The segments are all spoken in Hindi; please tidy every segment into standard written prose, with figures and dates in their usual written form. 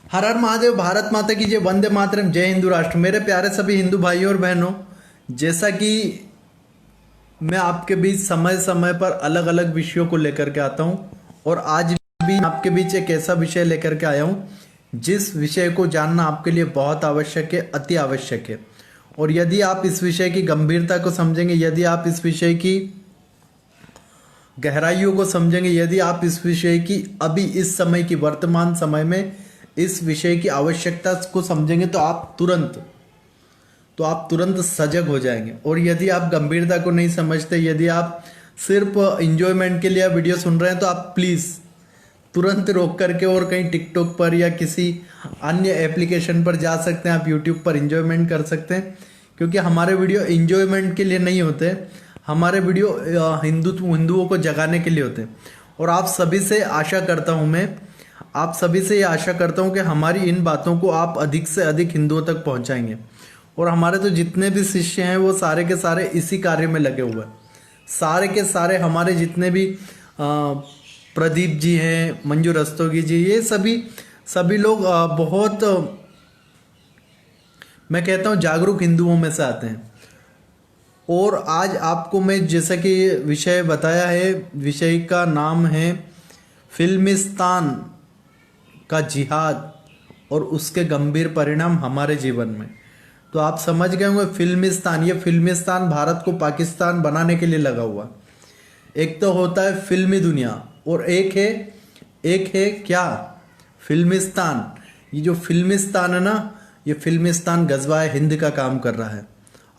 हर हर महादेव, भारत माता की जय, वंदे मातरम, जय हिंदू राष्ट्र। मेरे प्यारे सभी हिंदू भाइयों और बहनों, जैसा कि मैं आपके बीच समय समय पर अलग अलग विषयों को लेकर के आता हूं और आज भी आपके बीच एक ऐसा विषय लेकर के आया हूं जिस विषय को जानना आपके लिए बहुत आवश्यक है, अति आवश्यक है। और यदि आप इस विषय की गंभीरता को समझेंगे, यदि आप इस विषय की गहराइयों को समझेंगे, यदि आप इस विषय की अभी इस समय की वर्तमान समय में इस विषय की आवश्यकता को समझेंगे तो आप तुरंत सजग हो जाएंगे। और यदि आप गंभीरता को नहीं समझते, यदि आप सिर्फ इंजॉयमेंट के लिए वीडियो सुन रहे हैं, तो आप प्लीज़ तुरंत रोक करके और कहीं टिकटॉक पर या किसी अन्य एप्लीकेशन पर जा सकते हैं। आप यूट्यूब पर इंजॉयमेंट कर सकते हैं, क्योंकि हमारे वीडियो इंजॉयमेंट के लिए नहीं होते, हमारे वीडियो हिंदुओं को जगाने के लिए होते हैं। और आप सभी से आशा करता हूँ, मैं आप सभी से ये आशा करता हूँ कि हमारी इन बातों को आप अधिक से अधिक हिंदुओं तक पहुँचाएंगे। और हमारे तो जितने भी शिष्य हैं वो सारे के सारे इसी कार्य में लगे हुए हैं। सारे के सारे हमारे जितने भी प्रदीप जी हैं, मंजू रस्तोगी जी, ये सभी लोग बहुत, मैं कहता हूँ, जागरूक हिंदुओं में से आते हैं। और आज आपको मैं जैसा कि विषय बताया है, विषय का नाम है फिल्मिस्तान का जिहाद और उसके गंभीर परिणाम हमारे जीवन में। तो आप समझ गए होंगे फिल्मिस्तान, ये फिल्मिस्तान भारत को पाकिस्तान बनाने के लिए लगा हुआ। एक तो होता है फिल्मी दुनिया और एक है क्या, फिल्मिस्तान। ये जो फिल्मिस्तान है ना, ये फिल्मिस्तान गजवाए हिंद का काम कर रहा है।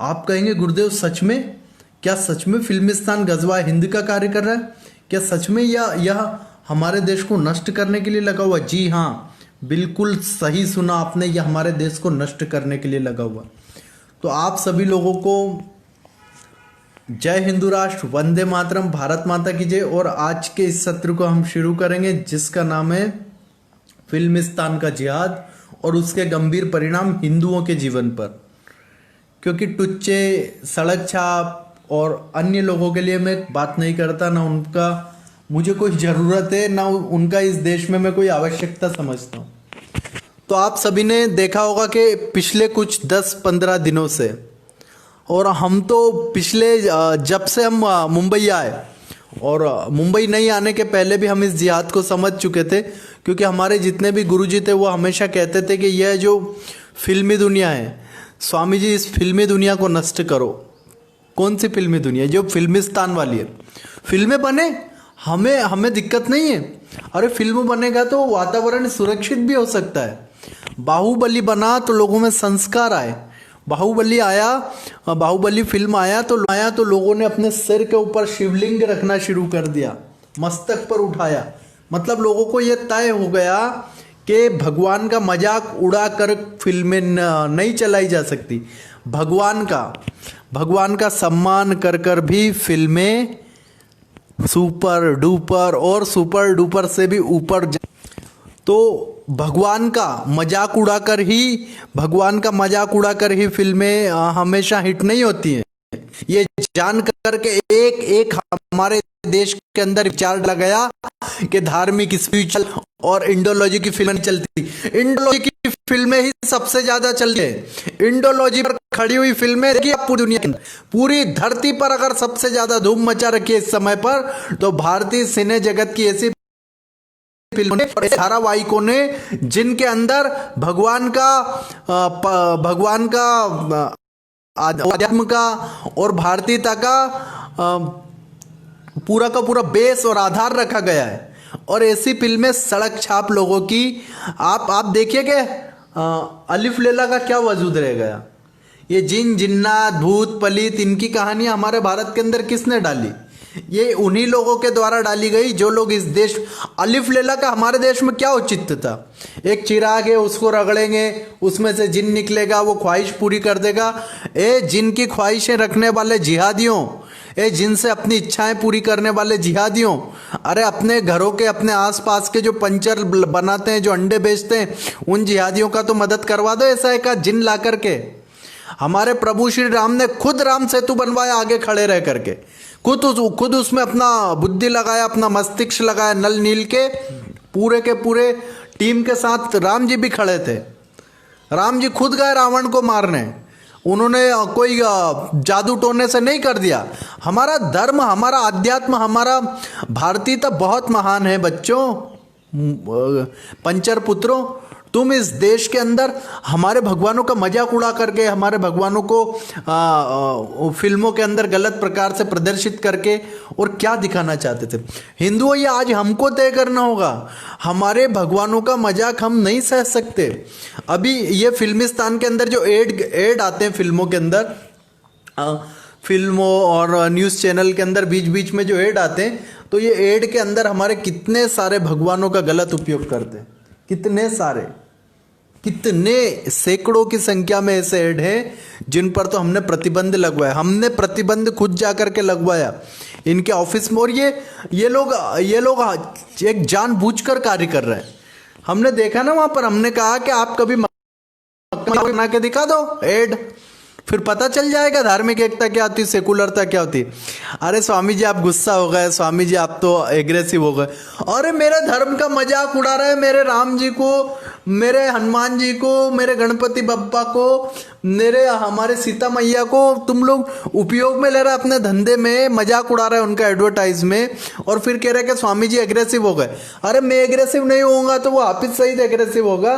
आप कहेंगे गुरुदेव सच में, क्या सच में फिल्मिस्तान गजवाए हिंद का कार्य कर रहा है? क्या सच में यह हमारे देश को नष्ट करने के लिए लगा हुआ? जी हाँ, बिल्कुल सही सुना आपने, यह हमारे देश को नष्ट करने के लिए लगा हुआ। तो आप सभी लोगों को जय हिंदू राष्ट्र, वंदे मातरम, भारत माता की जय। और आज के इस सत्र को हम शुरू करेंगे जिसका नाम है फिल्मिस्तान का जिहाद और उसके गंभीर परिणाम हिंदुओं के जीवन पर। क्योंकि टुच्चे, सड़क छाप और अन्य लोगों के लिए मैं बात नहीं करता, ना उनका मुझे कोई ज़रूरत है, ना उनका इस देश में मैं कोई आवश्यकता समझता हूँ। तो आप सभी ने देखा होगा कि पिछले कुछ 10-15 दिनों से, और हम तो पिछले जब से हम मुंबई आए, और मुंबई नहीं आने के पहले भी हम इस जिहाद को समझ चुके थे, क्योंकि हमारे जितने भी गुरुजी थे वो हमेशा कहते थे कि यह जो फिल्मी दुनिया है, स्वामी जी इस फिल्मी दुनिया को नष्ट करो। कौन सी फिल्मी दुनिया? जो फिल्मिस्तान वाली है। फिल्में बने, हमें दिक्कत नहीं है। अरे फिल्म बनेगा तो वातावरण सुरक्षित भी हो सकता है। बाहुबली बना तो लोगों में संस्कार आए। बाहुबली फिल्म आया तो लोगों ने अपने सिर के ऊपर शिवलिंग रखना शुरू कर दिया, मस्तक पर उठाया। मतलब लोगों को यह तय हो गया कि भगवान का मजाक उड़ाकर फिल्में नहीं चलाई जा सकती। भगवान का सम्मान कर कर भी फिल्में सुपर डुपर से भी ऊपर। तो भगवान का मजाक उड़ाकर ही फिल्में हमेशा हिट नहीं होती हैं। ये जान कर के एक हमारे देश के अंदर विचार डाला गया कि धार्मिक, स्पिरिचुअल और इंडोलॉजी की फिल्में चलती। इंडोलॉजी की फिल्में ही सबसे ज्यादा चलती है। इंडोलॉजी पर खड़ी हुई फिल्में पूरी दुनिया की, पूरी धरती पर अगर सबसे ज्यादा धूम मचा रखी है इस समय पर, तो भारतीय सिने जगत की ऐसी फिल्मों ने, धारावाहिकों ने, जिनके अंदर भगवान का अध्यात्म का और भारतीयता का पूरा का पूरा बेस और आधार रखा गया है। और ऐसी फिल्में सड़क छाप लोगों की, आप देखिए कि अलिफ लैला का क्या वजूद रह गया। ये जिन, जिन्नात, भूत, पलीत, इनकी कहानियां हमारे भारत के अंदर किसने डाली? ये उन्हीं लोगों के द्वारा डाली गई जो लोग इस देश, अलिफ लैला का हमारे देश में क्या औचित्य था? एक चिराग है, उसको रगड़ेंगे, उसमें से जिन निकलेगा, वो ख्वाहिश पूरी कर देगा। जिन की ख्वाहिशें रखने वाले जिहादियों, जिनसे अपनी इच्छाएं पूरी करने वाले जिहादियों, अरे अपने घरों के, अपने आसपास के जो पंचर बनाते हैं, जो अंडे बेचते हैं, उन जिहादियों का तो मदद करवा दो। ऐसा एक जिन ला करके हमारे प्रभु श्री राम ने खुद राम सेतु बनवाया, आगे खड़े रह करके खुद उसमें अपना बुद्धि लगाया, अपना मस्तिष्क लगाया, नल नील के पूरे टीम के साथ राम जी भी खड़े थे। राम जी खुद गए रावण को मारने। उन्होंने कोई जादू टोने से नहीं कर दिया। हमारा धर्म, हमारा अध्यात्म, हमारा भारतीयता बहुत महान है बच्चों। पंचर पुत्रों, तुम इस देश के अंदर हमारे भगवानों का मजाक उड़ा करके, हमारे भगवानों को फिल्मों के अंदर गलत प्रकार से प्रदर्शित करके और क्या दिखाना चाहते थे। हिंदुओं, ये आज हमको तय करना होगा। हमारे भगवानों का मजाक हम नहीं सह सकते। अभी ये फिल्मिस्तान के अंदर जो एड आते हैं फिल्मों के अंदर, फिल्मों और न्यूज़ चैनल के अंदर बीच बीच में जो एड आते हैं, तो ये एड के अंदर हमारे कितने सारे भगवानों का गलत उपयोग करते हैं। कितने सारे, कितने सैकड़ों की संख्या में ऐसे ऐड हैं जिन पर तो हमने प्रतिबंध लगवाया। हमने प्रतिबंध खुद जा करके लगवाया इनके ऑफिस में। और ये लोग एक जानबूझकर कार्य कर रहे हैं। हमने देखा ना वहां पर, हमने कहा कि आप कभी बना के दिखा दो ऐड, फिर पता चल जाएगा धार्मिक एकता क्या होती है, सेकुलरता क्या होती है। अरे स्वामी जी आप गुस्सा हो गए, स्वामी जी आप तो एग्रेसिव हो गए। अरे मेरे धर्म का मजाक उड़ा रहे हैं, मेरे राम जी को, मेरे हनुमान जी को, मेरे गणपति बप्पा को, मेरे हमारे सीता मैया को तुम लोग उपयोग में ले रहे, अपने धंधे में मजाक उड़ा रहे हैं उनका एडवर्टाइज में, और फिर कह रहे हैं कि स्वामी जी एग्रेसिव हो गए। अरे मैं एग्रेसिव नहीं होऊंगा तो वो हाफिज सईद एग्रेसिव होगा।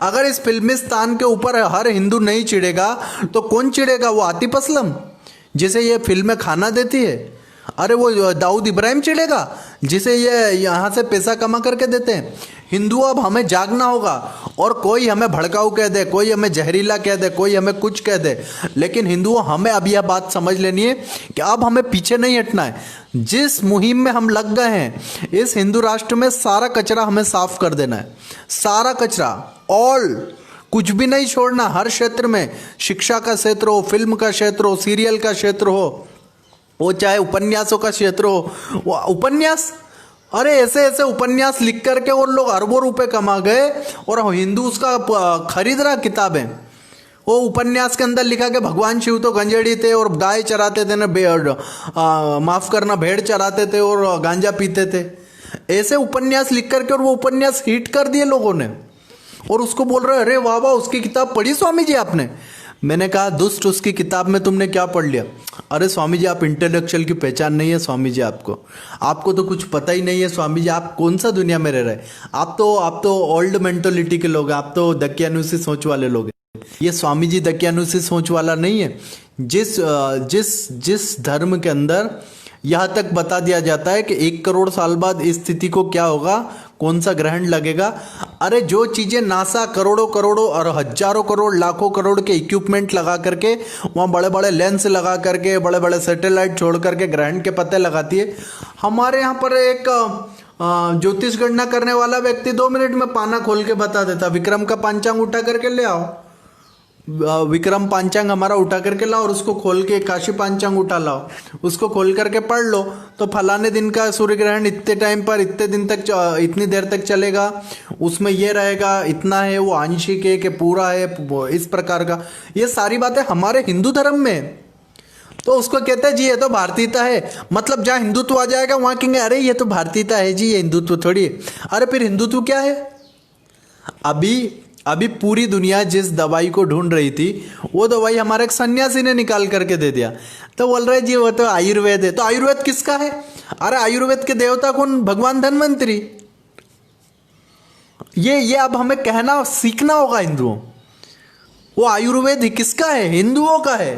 अगर इस फिल्मिस्तान के ऊपर हर हिंदू नहीं चिढ़ेगा तो कौन चिढ़ेगा? वो आतिफ असलम जिसे ये फिल्में खाना देती है? अरे वो दाऊद इब्राहिम चिढ़ेगा जिसे ये यहाँ से पैसा कमा करके देते हैं? हिंदू, अब हमें जागना होगा। और कोई हमें भड़काऊ कह दे, कोई हमें जहरीला कह दे, कोई हमें कुछ कह दे, लेकिन हिंदुओं हमें अब यह बात समझ लेनी है कि अब हमें पीछे नहीं हटना है। जिस मुहिम में हम लग गए हैं, इस हिंदू राष्ट्र में सारा कचरा हमें साफ कर देना है। सारा कचरा, ऑल, कुछ भी नहीं छोड़ना। हर क्षेत्र में, शिक्षा का क्षेत्र हो, फिल्म का क्षेत्र हो, सीरियल का क्षेत्र हो, वो चाहे उपन्यासों का क्षेत्र हो। वो उपन्यास, अरे ऐसे ऐसे उपन्यास लिख करके और लोग अरबों रुपए कमा गए, और हिंदू उसका खरीद रहा किताबें। वो उपन्यास के अंदर लिखा कि भगवान शिव तो गंजेड़ी थे और गाय चराते थे ना, माफ करना, भेड़ चराते थे और गांजा पीते थे। ऐसे उपन्यास लिख करके, और वो उपन्यास हिट कर दिए लोगों ने, और उसको बोल रहे अरे वाह वाह उसकी किताब पढ़ी स्वामी जी आपने। मैंने कहा दुष्ट, उसकी किताब में तुमने क्या पढ़ लिया? अरे स्वामी जी आप इंटेलेक्चुअल की पहचान नहीं है स्वामी जी, आपको तो कुछ पता ही नहीं है स्वामी जी। आप कौन सा दुनिया में रह रहे हैं? आप तो ओल्ड मेंटलिटी के लोग हैं, आप तो दकियानुसी सोच वाले लोग हैं। ये स्वामी जी दकियानुसी सोच वाला नहीं है। जिस धर्म के अंदर यहाँ तक बता दिया जाता है कि 1 करोड़ साल बाद इस स्थिति को क्या होगा, कौन सा ग्रहण लगेगा। अरे जो चीज़ें नासा करोड़ों करोड़ों और हजारों करोड़ लाखों करोड़ के इक्विपमेंट लगा करके, वहाँ बड़े बड़े लेंस लगा करके, बड़े बड़े सैटेलाइट छोड़ करके ग्रहण के पते लगाती है, हमारे यहाँ पर एक ज्योतिष गणना करने वाला व्यक्ति 2 मिनट में पाना खोल के बता देता। विक्रम का पंचांग उठा करके ले आओ, विक्रम पंचांग हमारा उठा करके लाओ, और उसको खोल के काशी पंचांग उठा लाओ, उसको खोल करके पढ़ लो, तो फलाने दिन का सूर्य ग्रहण इतने टाइम पर, इतने दिन तक, इतनी देर तक चलेगा, उसमें ये रहेगा, इतना है, वो आंशिक है कि पूरा है, इस प्रकार का। ये सारी बातें हमारे हिंदू धर्म में, तो उसको कहते हैं जी ये तो भारतीयता है। मतलब जहाँ हिंदुत्व आ जाएगा वहाँ कहेंगे अरे ये तो भारतीयता है जी, ये हिंदुत्व थोड़ी है। अरे फिर हिंदुत्व क्या है? अभी पूरी दुनिया जिस दवाई को ढूंढ रही थी, वो दवाई हमारे एक सन्यासी ने निकाल करके दे दिया। तो बोल रहे जी वो तो आयुर्वेद है। तो आयुर्वेद किसका है? अरे आयुर्वेद के देवता कौन? भगवान धन्वंतरी। ये अब हमें कहना सीखना होगा हिंदुओं। वो आयुर्वेद ही किसका है? हिंदुओं का है।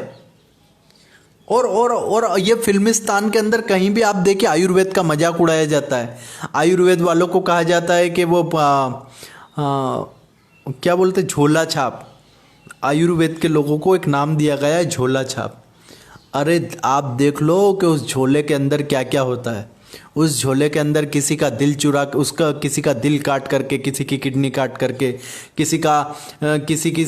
और ये फिल्मिस्तान के अंदर कहीं भी आप देखिए आयुर्वेद का मजाक उड़ाया जाता है। आयुर्वेद वालों को कहा जाता है कि वो क्या बोलते, झोला छाप। आयुर्वेद के लोगों को एक नाम दिया गया है, झोला छाप। अरे आप देख लो कि उस झोले के अंदर क्या क्या होता है। उस झोले के अंदर किसी का दिल चुरा, उसका किसी का दिल काट करके, किसी की किडनी काट करके, किसी की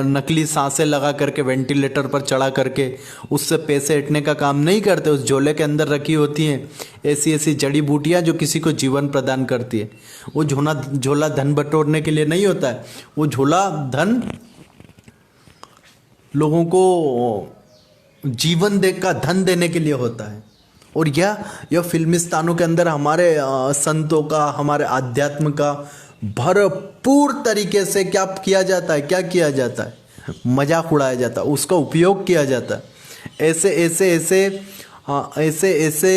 नकली सांसें लगा करके, वेंटिलेटर पर चढ़ा करके, उससे पैसे हटने का काम नहीं करते। उस झोले के अंदर रखी होती हैं ऐसी ऐसी जड़ी बूटियाँ जो किसी को जीवन प्रदान करती है। वो झोला धन बटोरने के लिए नहीं होता है, वो झोला धन लोगों को जीवन धन देने के लिए होता है। और यह फिल्मिस्तानों के अंदर हमारे संतों का, हमारे आध्यात्म का भरपूर तरीके से क्या किया जाता है, क्या किया जाता है, मजाक उड़ाया जाता है, उसका उपयोग किया जाता है। ऐसे ऐसे ऐसे ऐसे ऐसे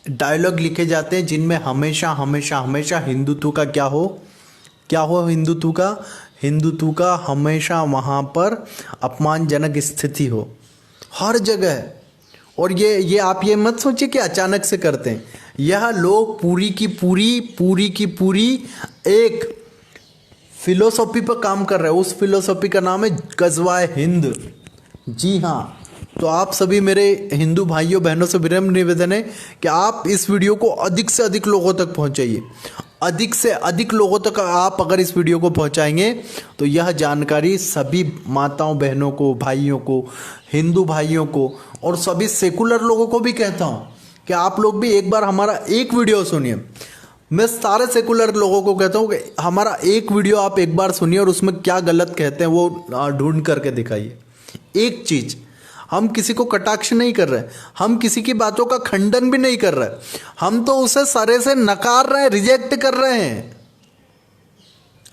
डायलॉग लिखे जाते हैं जिनमें हमेशा हमेशा हमेशा हिंदुत्व का क्या हो, हिंदुत्व का हमेशा वहाँ पर अपमानजनक स्थिति हो हर जगह। और ये आप ये मत सोचिए कि अचानक से करते हैं, यह लोग पूरी की पूरी एक फिलोसॉफी पर काम कर रहे हैं। उस फिलोसॉफी का नाम है गज़वाए हिंद। जी हाँ, तो आप सभी मेरे हिंदू भाइयों बहनों से विनम्र निवेदन है कि आप इस वीडियो को अधिक से अधिक लोगों तक पहुंचाइए। अधिक से अधिक लोगों तक आप अगर इस वीडियो को पहुंचाएंगे तो यह जानकारी सभी माताओं बहनों को, भाइयों को, हिंदू भाइयों को और सभी सेकुलर लोगों को भी कहता हूं कि आप लोग भी एक बार हमारा एक वीडियो सुनिए। मैं सारे सेकुलर लोगों को कहता हूं कि हमारा एक वीडियो आप एक बार सुनिए और उसमें क्या गलत कहते हैं वो ढूंढ करके दिखाइए। एक चीज, हम किसी को कटाक्ष नहीं कर रहे, हम किसी की बातों का खंडन भी नहीं कर रहे, हम तो उसे सरे से नकार रहे हैं, रिजेक्ट कर रहे हैं।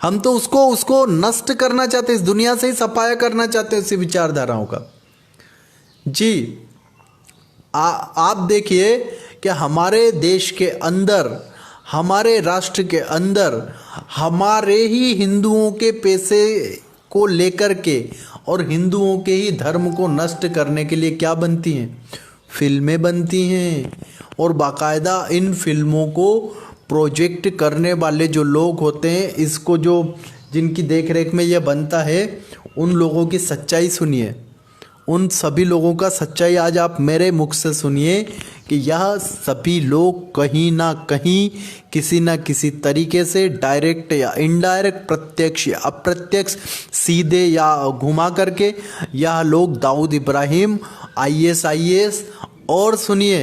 हम तो उसको नष्ट करना चाहते, इस दुनिया से ही सफाया करना चाहते हैं उसी विचारधाराओं का। जी आप देखिए कि हमारे देश के अंदर, हमारे राष्ट्र के अंदर हमारे ही हिंदुओं के पैसे को लेकर के और हिंदुओं के ही धर्म को नष्ट करने के लिए क्या बनती हैं, फिल्में बनती हैं। और बाकायदा इन फिल्मों को प्रोजेक्ट करने वाले जो लोग होते हैं, इसको जिनकी देख रेख में यह बनता है, उन लोगों की सच्चाई सुनिए। उन सभी लोगों का सच्चाई आज आप मेरे मुख से सुनिए कि यह सभी लोग कहीं ना कहीं किसी ना किसी तरीके से डायरेक्ट या इनडायरेक्ट, प्रत्यक्ष या अप्रत्यक्ष, सीधे या घुमा करके यह लोग दाऊद इब्राहिम IAS और सुनिए,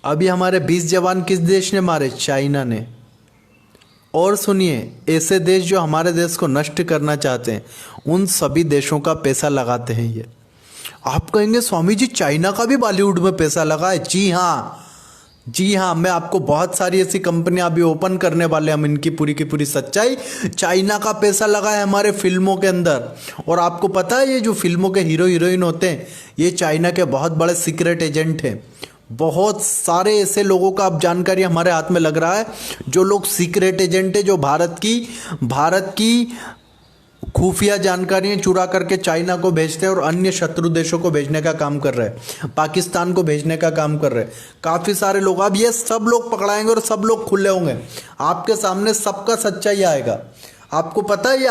अभी हमारे 20 जवान किस देश ने मारे? चाइना ने। और सुनिए, ऐसे देश जो हमारे देश को नष्ट करना चाहते हैं, उन सभी देशों का पैसा लगाते हैं ये। आप कहेंगे स्वामी जी चाइना का भी बॉलीवुड में पैसा लगा है? जी हाँ, मैं आपको बहुत सारी ऐसी कंपनियां अभी ओपन करने वाले, हम इनकी पूरी की पूरी सच्चाई। चाइना का पैसा लगा है हमारे फिल्मों के अंदर। और आपको पता है ये जो फिल्मों के हीरो हीरोइन होते हैं, ये चाइना के बहुत बड़े सीक्रेट एजेंट हैं। बहुत सारे ऐसे लोगों का अब जानकारी हमारे हाथ में लग रहा है, जो लोग सीक्रेट एजेंट है, जो भारत की खुफिया जानकारियां चुरा करके चाइना को भेजते हैं और अन्य शत्रु देशों को भेजने का काम कर रहे हैं, पाकिस्तान को भेजने का काम कर रहे हैं। काफ़ी सारे लोग, अब ये सब लोग पकड़ाएंगे और सब लोग खुले होंगे, आपके सामने सबका सच्चाई आएगा। आपको पता है ये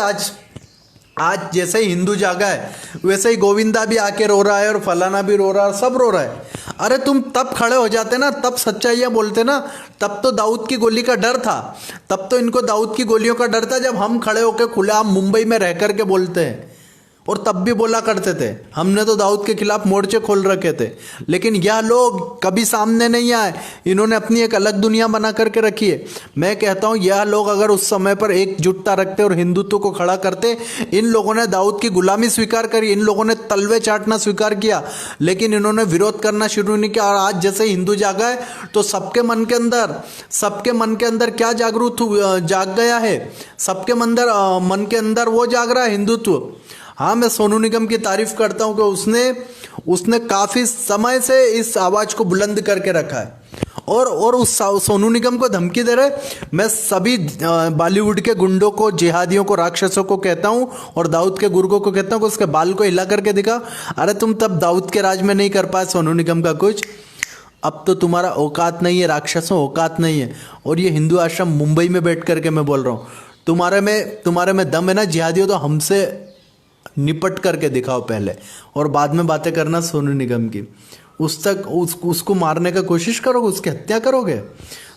आज जैसे ही हिंदू जागा है, वैसे ही गोविंदा भी आके रो रहा है और फलाना भी रो रहा है, सब रो रहा है। अरे तुम तब खड़े हो जाते ना, तब सच्चाइयाँ बोलते ना, तब तो दाऊद की गोली का डर था, तब तो इनको दाऊद की गोलियों का डर था, जब हम खड़े होकर खुलेआम मुंबई में रह करके बोलते हैं। और तब भी बोला करते थे, हमने तो दाऊद के खिलाफ मोर्चे खोल रखे थे। लेकिन यह लोग कभी सामने नहीं आए, इन्होंने अपनी एक अलग दुनिया बना करके रखी है। मैं कहता हूं यह लोग अगर उस समय पर एकजुटता रखते और हिंदुत्व को खड़ा करते, इन लोगों ने दाऊद की गुलामी स्वीकार करी, इन लोगों ने तलवे चाटना स्वीकार किया, लेकिन इन्होंने विरोध करना शुरू नहीं किया। और आज जैसे हिंदू जागा है तो सबके मन के अंदर क्या जाग गया है, सबके मन के अंदर वो जाग रहा है, हिंदुत्व। हाँ, मैं सोनू निगम की तारीफ करता हूँ कि उसने काफ़ी समय से इस आवाज़ को बुलंद करके रखा है। और उस सोनू निगम को धमकी दे रहे, मैं सभी बॉलीवुड के गुंडों को, जिहादियों को, राक्षसों को कहता हूँ और दाऊद के गुर्गों को कहता हूँ कि उसके बाल को हिला करके दिखा। अरे तुम तब दाऊद के राज में नहीं कर पाए सोनू निगम का कुछ, अब तो तुम्हारा औकात नहीं है, राक्षसों औकात नहीं है। और ये हिंदू आश्रम मुंबई में बैठ करके मैं बोल रहा हूँ, तुम्हारे में दम है ना जिहादियों, तो हमसे निपट करके दिखाओ पहले, और बाद में बातें करना सोनू निगम की। उसको मारने का कोशिश करोगे, उसकी हत्या करोगे।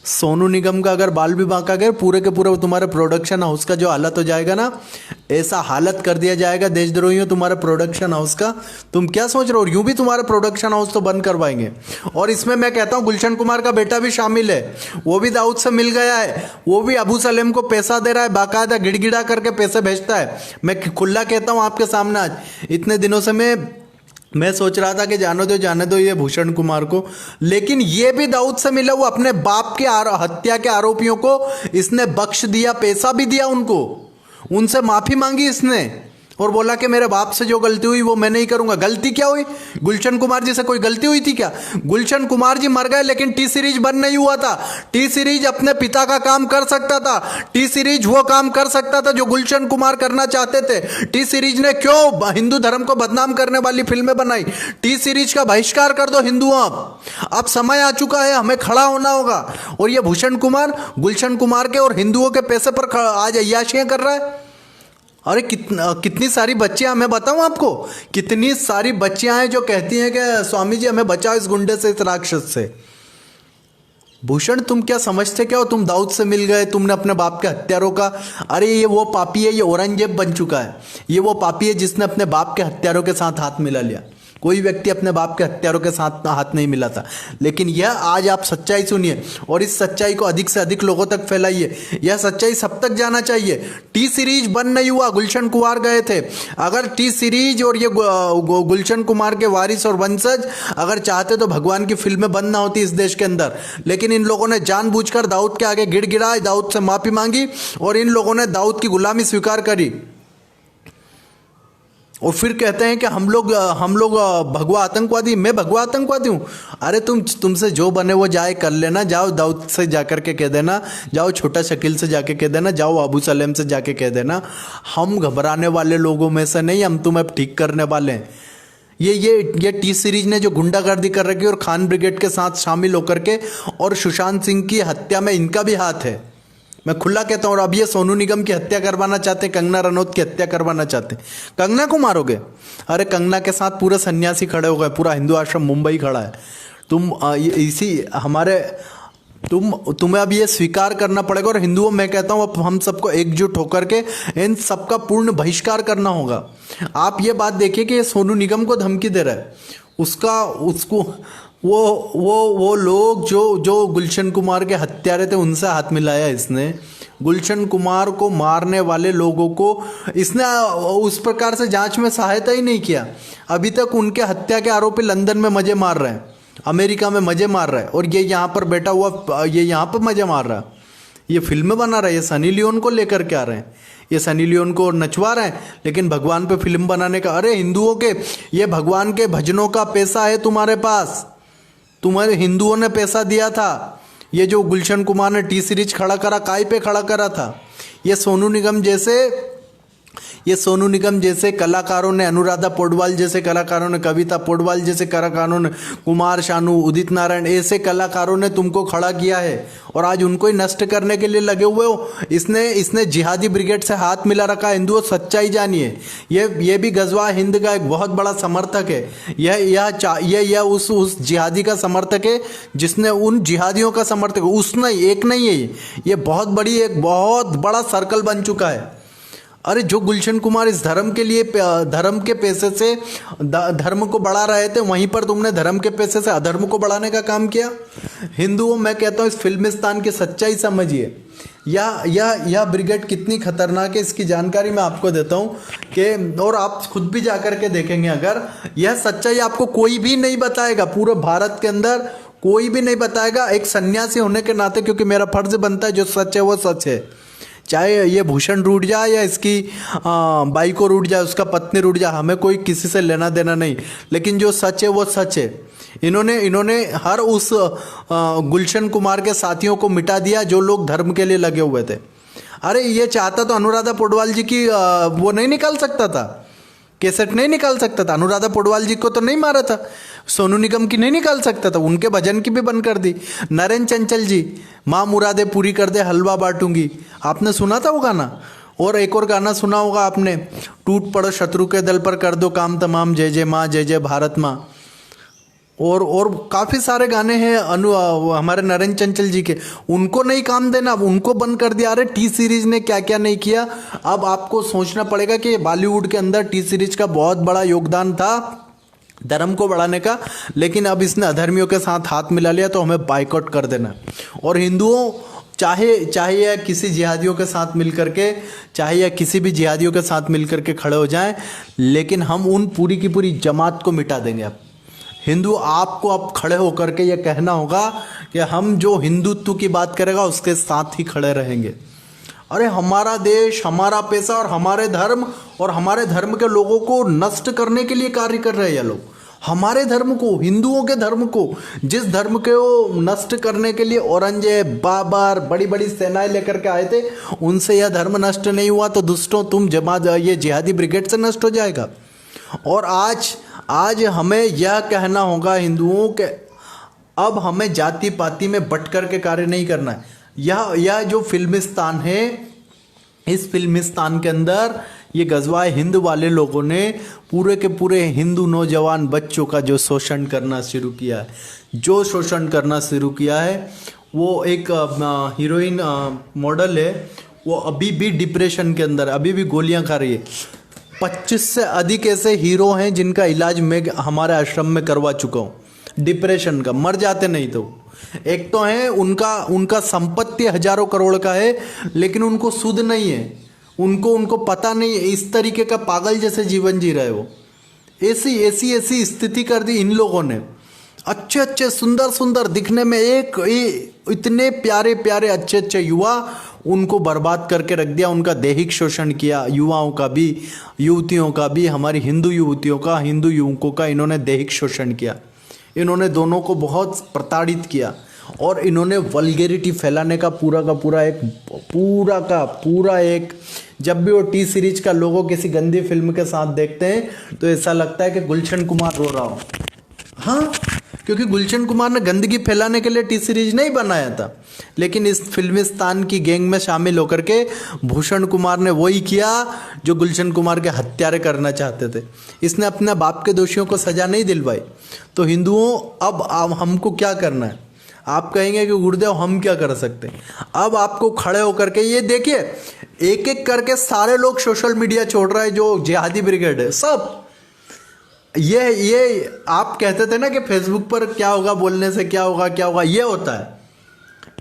सोनू निगम का अगर बाल भी बांका गया, पूरे के पूरे तुम्हारे प्रोडक्शन हाउस का जो हालत हो जाएगा ना, ऐसा हालत कर दिया जाएगा देशद्रोहियों तुम्हारे प्रोडक्शन हाउस का, तुम क्या सोच रहे हो। और यूं भी तुम्हारे प्रोडक्शन हाउस तो बंद करवाएंगे। और इसमें मैं कहता हूं गुलशन कुमार का बेटा भी शामिल है, वो भी दाऊद से मिल गया है, वो भी अबू सलेम को पैसा दे रहा है, बाकायदा गिड़गिड़ा करके पैसे भेजता है। मैं खुला कहता हूं आपके सामने, आज इतने दिनों से मैं सोच रहा था कि जाने दो ये भूषण कुमार को, लेकिन ये भी दाऊद से मिला हुआ, अपने बाप के हत्या के आरोपियों को इसने बख्श दिया, पैसा भी दिया उनको, उनसे माफी मांगी इसने और बोला कि मेरे बाप से जो गलती हुई वो मैं नहीं करूंगा। गलती क्या हुई? गुलशन कुमार जी से कोई गलती हुई थी क्या? गुलशन कुमार जी मर गए लेकिन टी सीरीज बंद नहीं हुआ था। टी सीरीज अपने पिता का काम कर सकता था, टी सीरीज वो काम कर सकता था जो गुलशन कुमार करना चाहते थे। टी सीरीज ने क्यों हिंदू धर्म को बदनाम करने वाली फिल्में बनाई? टी सीरीज का बहिष्कार कर दो हिंदुओं। अब समय आ चुका है, हमें खड़ा होना होगा। और ये भूषण कुमार गुलशन कुमार के और हिंदुओं के पैसे पर आज अय्याशियां कर रहा है। अरे कितनी सारी बच्चियां, मैं बताऊं आपको, कितनी सारी बच्चियां हैं जो कहती हैं कि स्वामी जी हमें बचाओ इस गुंडे से, इस राक्षस से। भूषण तुम क्या समझते क्या हो? तुम दाऊद से मिल गए, तुमने अपने बाप के हत्यारों का, अरे ये वो पापी है, ये औरंगजेब बन चुका है। ये वो पापी है जिसने अपने बाप के हत्यारों के साथ हाथ मिला लिया। कोई व्यक्ति अपने बाप के हत्यारों के साथ हाथ नहीं मिलाता। लेकिन यह आज आप सच्चाई सुनिए और इस सच्चाई को अधिक से अधिक लोगों तक फैलाइए। यह सच्चाई सब तक जाना चाहिए। टी सीरीज बंद नहीं हुआ, गुलशन कुमार गए थे। अगर टी सीरीज और ये गुलशन कुमार के वारिस और वंशज अगर चाहते तो भगवान की फिल्में बंद ना होती इस देश के अंदर। लेकिन इन लोगों ने जानबूझकर दाऊद के आगे गिड़गिड़ाए, दाऊद से माफी मांगी और इन लोगों ने दाऊद की गुलामी स्वीकार करी। और फिर कहते हैं कि हम लोग भगवा आतंकवादी। मैं भगवा आतंकवादी हूँ? अरे तुमसे जो बने वो जाए कर लेना। जाओ दाऊद से जाकर के कह देना, जाओ छोटा शकील से जाके कह देना, जाओ अबू सलेम से जाके कह देना। हम घबराने वाले लोगों में से नहीं, हम तुम्हें ठीक करने वाले हैं। ये टी सीरीज ने जो गुंडागर्दी कर रखी है और खान ब्रिगेड के साथ शामिल होकर के और सुशांत सिंह की हत्या में इनका भी हाथ है। मैं खुला कहता हूँ। और अब ये सोनू निगम की हत्या करवाना चाहते हैं, कंगना रनौत की हत्या करवाना चाहते हैं। कंगना को मारोगे? अरे कंगना के साथ पूरे सन्यासी खड़े हो गए, पूरा हिंदू आश्रम मुंबई खड़ा है। तुम्हें अब ये स्वीकार करना पड़ेगा। और हिंदुओं, मैं कहता हूँ अब हम सबको एकजुट होकर के इन सबका पूर्ण बहिष्कार करना होगा। आप ये बात देखिए कि ये सोनू निगम को धमकी दे रहा है। उसको वो लोग जो गुलशन कुमार के हत्यारे थे उनसे हाथ मिलाया इसने। गुलशन कुमार को मारने वाले लोगों को इसने उस प्रकार से जांच में सहायता ही नहीं किया। अभी तक उनके हत्या के आरोपी लंदन में मजे मार रहे हैं, अमेरिका में मजे मार रहा है, और ये यहाँ पर बैठा हुआ ये यहाँ पर मजे मार रहा है। ये फिल्में बना रहा है, ये सनी लियोन को लेकर के आ रहे हैं, ये सनी लियोन को नचवा रहे हैं। लेकिन भगवान पे फिल्म बनाने का, अरे हिंदुओं के ये भगवान के भजनों का पैसा है तुम्हारे पास, तुम्हारे हिंदुओं ने पैसा दिया था। ये जो गुलशन कुमार ने टी सीरीज खड़ा करा, काय पे खड़ा करा था? ये सोनू निगम जैसे कलाकारों ने, अनुराधा पौडवाल जैसे कलाकारों ने, कविता पौडवाल जैसे कलाकारों ने, कुमार शानू, उदित नारायण, ऐसे कलाकारों ने तुमको खड़ा किया है और आज उनको ही नष्ट करने के लिए लगे हुए हो। इसने जिहादी ब्रिगेड से हाथ मिला रखा है। हिंदुओं, सच्चाई जानिए। ये भी गजवा हिंद का एक बहुत बड़ा समर्थक है। यह उस जिहादी का समर्थक है जिसने उन जिहादियों का समर्थक, उसने एक नहीं है, ये बहुत बड़ा सर्कल बन चुका है। अरे जो गुलशन कुमार इस धर्म के लिए धर्म के पैसे से धर्म को बढ़ा रहे थे, वहीं पर तुमने धर्म के पैसे से अधर्म को बढ़ाने का काम किया। हिंदुओं, मैं कहता हूँ इस फिल्मिस्तान की सच्चाई समझिए। यह ब्रिगेड कितनी खतरनाक है इसकी जानकारी मैं आपको देता हूँ कि, और आप खुद भी जाकर के देखेंगे, अगर यह सच्चाई आपको कोई भी नहीं बताएगा, पूरे भारत के अंदर कोई भी नहीं बताएगा, एक सन्यासी होने के नाते, क्योंकि मेरा फर्ज बनता है जो सच है वो सच है। चाहे ये भूषण रूठ जाए या इसकी बाई को रूठ जाए, उसका पत्नी रूठ जाए, हमें कोई किसी से लेना देना नहीं, लेकिन जो सच है वो सच है। इन्होंने हर उस गुलशन कुमार के साथियों को मिटा दिया जो लोग धर्म के लिए लगे हुए थे। अरे ये चाहता तो अनुराधा पौडवाल जी की वो नहीं निकाल सकता था, कैसेट नहीं निकाल सकता था। अनुराधा पौडवाल जी को तो नहीं मारा था, सोनू निगम की नहीं निकाल सकता था, उनके भजन की भी बंद कर दी। नरेंद्र चंचल जी, माँ मुरादे पूरी कर दे हलवा बांटूंगी, आपने सुना था वो गाना? और एक और गाना सुना होगा आपने, टूट पड़ो शत्रु के दल पर कर दो काम तमाम, जय जय माँ, जय जय भारत माँ। और काफ़ी सारे गाने हैं हमारे नरेंद्र चंचल जी के, उनको नहीं काम देना, अब उनको बंद कर दिया। अरे टी सीरीज ने क्या क्या नहीं किया। अब आपको सोचना पड़ेगा कि बॉलीवुड के अंदर टी सीरीज का बहुत बड़ा योगदान था धर्म को बढ़ाने का, लेकिन अब इसने अधर्मियों के साथ हाथ मिला लिया तो हमें बाइकआउट कर देना। और हिंदुओं, चाहे चाहे या किसी जिहादियों के साथ मिल करके, चाहे या किसी भी जिहादियों के साथ मिल करके खड़े हो जाएं, लेकिन हम उन पूरी की पूरी जमात को मिटा देंगे। अब हिंदू आपको अब खड़े होकर के ये कहना होगा कि हम जो हिंदुत्व की बात करेगा उसके साथ ही खड़े रहेंगे। अरे हमारा देश, हमारा पैसा और हमारे धर्म के लोगों को नष्ट करने के लिए कार्य कर रहे हैं ये लोग। हमारे धर्म को, हिंदुओं के धर्म को, जिस धर्म के वो नष्ट करने के लिए औरंगजेब, बाबर बड़ी बड़ी सेनाएं लेकर के आए थे, उनसे यह धर्म नष्ट नहीं हुआ तो दुष्टों तुम ये जिहादी ब्रिगेड से नष्ट हो जाएगा। और आज हमें यह कहना होगा हिंदुओं के, अब हमें जाति पाति में बट कर के कार्य नहीं करना है। यह जो फिल्मिस्तान है, इस फिल्मिस्तान के अंदर ये गजवाए हिंद वाले लोगों ने पूरे के पूरे हिंदू नौजवान बच्चों का जो शोषण करना शुरू किया है, वो एक हीरोइन मॉडल है, वो अभी भी डिप्रेशन के अंदर, अभी भी गोलियां खा रही है। 25 से अधिक ऐसे हीरो हैं जिनका इलाज मैं हमारे आश्रम में करवा चुका हूँ, डिप्रेशन का, मर जाते नहीं तो। एक तो है उनका संपत्ति हजारों करोड़ का है, लेकिन उनको सुध नहीं है, उनको पता नहीं है, इस तरीके का पागल जैसे जीवन जी रहे वो। ऐसी स्थिति कर दी इन लोगों ने। अच्छे सुंदर दिखने में इतने प्यारे अच्छे युवा, उनको बर्बाद करके रख दिया, उनका दैहिक शोषण किया, युवाओं का भी, युवतियों का भी, हमारी हिंदू युवतियों का, हिंदू युवकों का इन्होंने दैहिक शोषण किया। इन्होंने दोनों को बहुत प्रताड़ित किया और इन्होंने वल्गैरिटी फैलाने का पूरा एक जब भी वो टी सीरीज का लोगो किसी गंदी फिल्म के साथ देखते हैं तो ऐसा लगता है कि गुलशन कुमार रो रहा हो। हाँ, क्योंकि गुलशन कुमार ने गंदगी फैलाने के लिए टी सीरीज नहीं बनाया था, लेकिन इस फिल्मिस्तान की गैंग में शामिल होकर के भूषण कुमार ने वही किया जो गुलशन कुमार के हत्यारे करना चाहते थे। इसने अपने बाप के दोषियों को सजा नहीं दिलवाई। तो हिंदुओं, अब हमको क्या करना है? आप कहेंगे कि गुरुदेव हम क्या कर सकते हैं? अब आपको खड़े होकर के ये देखिए, एक एक करके सारे लोग सोशल मीडिया छोड़ रहे हैं, जो जिहादी ब्रिगेड है सब। ये आप कहते थे ना कि फेसबुक पर क्या होगा, बोलने से क्या होगा, ये होता है।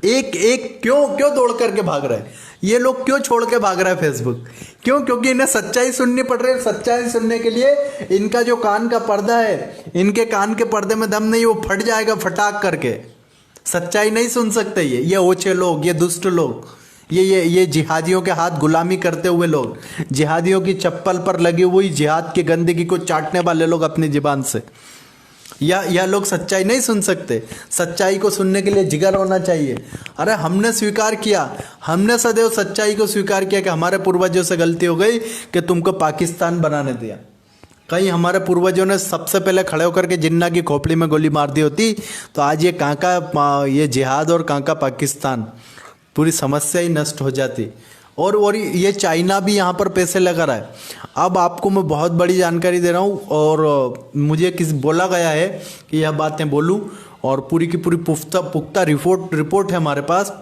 एक क्यों दौड़ करके भाग रहे हैं ये लोग? क्यों छोड़ के भाग रहा है फेसबुक? क्यों? क्योंकि इन्हें सच्चाई सुननी पड़ रही है। सच्चाई सुनने के लिए इनका जो कान का पर्दा है, इनके कान के पर्दे में दम नहीं, वो फट जाएगा फटाक करके। सच्चाई नहीं सुन सकते ये ओछे लोग, ये दुष्ट लोग, ये जिहादियों के हाथ गुलामी करते हुए लोग, जिहादियों की चप्पल पर लगी हुई जिहाद की गंदगी को चाटने वाले लोग अपनी जुबान से। यह लोग सच्चाई नहीं सुन सकते। सच्चाई को सुनने के लिए जिगर होना चाहिए। अरे हमने सदैव सच्चाई को स्वीकार किया कि हमारे पूर्वजों से गलती हो गई कि तुमको पाकिस्तान बनाने दिया। कहीं हमारे पूर्वजों ने सबसे पहले खड़े होकर के जिन्ना की खोपड़ी में गोली मार दी होती तो आज ये जिहाद और कांका पाकिस्तान पूरी समस्या ही नष्ट हो जाती। और ये चाइना भी यहाँ पर पैसे लगा रहा है। अब आपको मैं बहुत बड़ी जानकारी दे रहा हूँ और मुझे बोला गया है कि यह बातें बोलूँ, और पूरी की पूरी पुख्ता रिपोर्ट है हमारे पास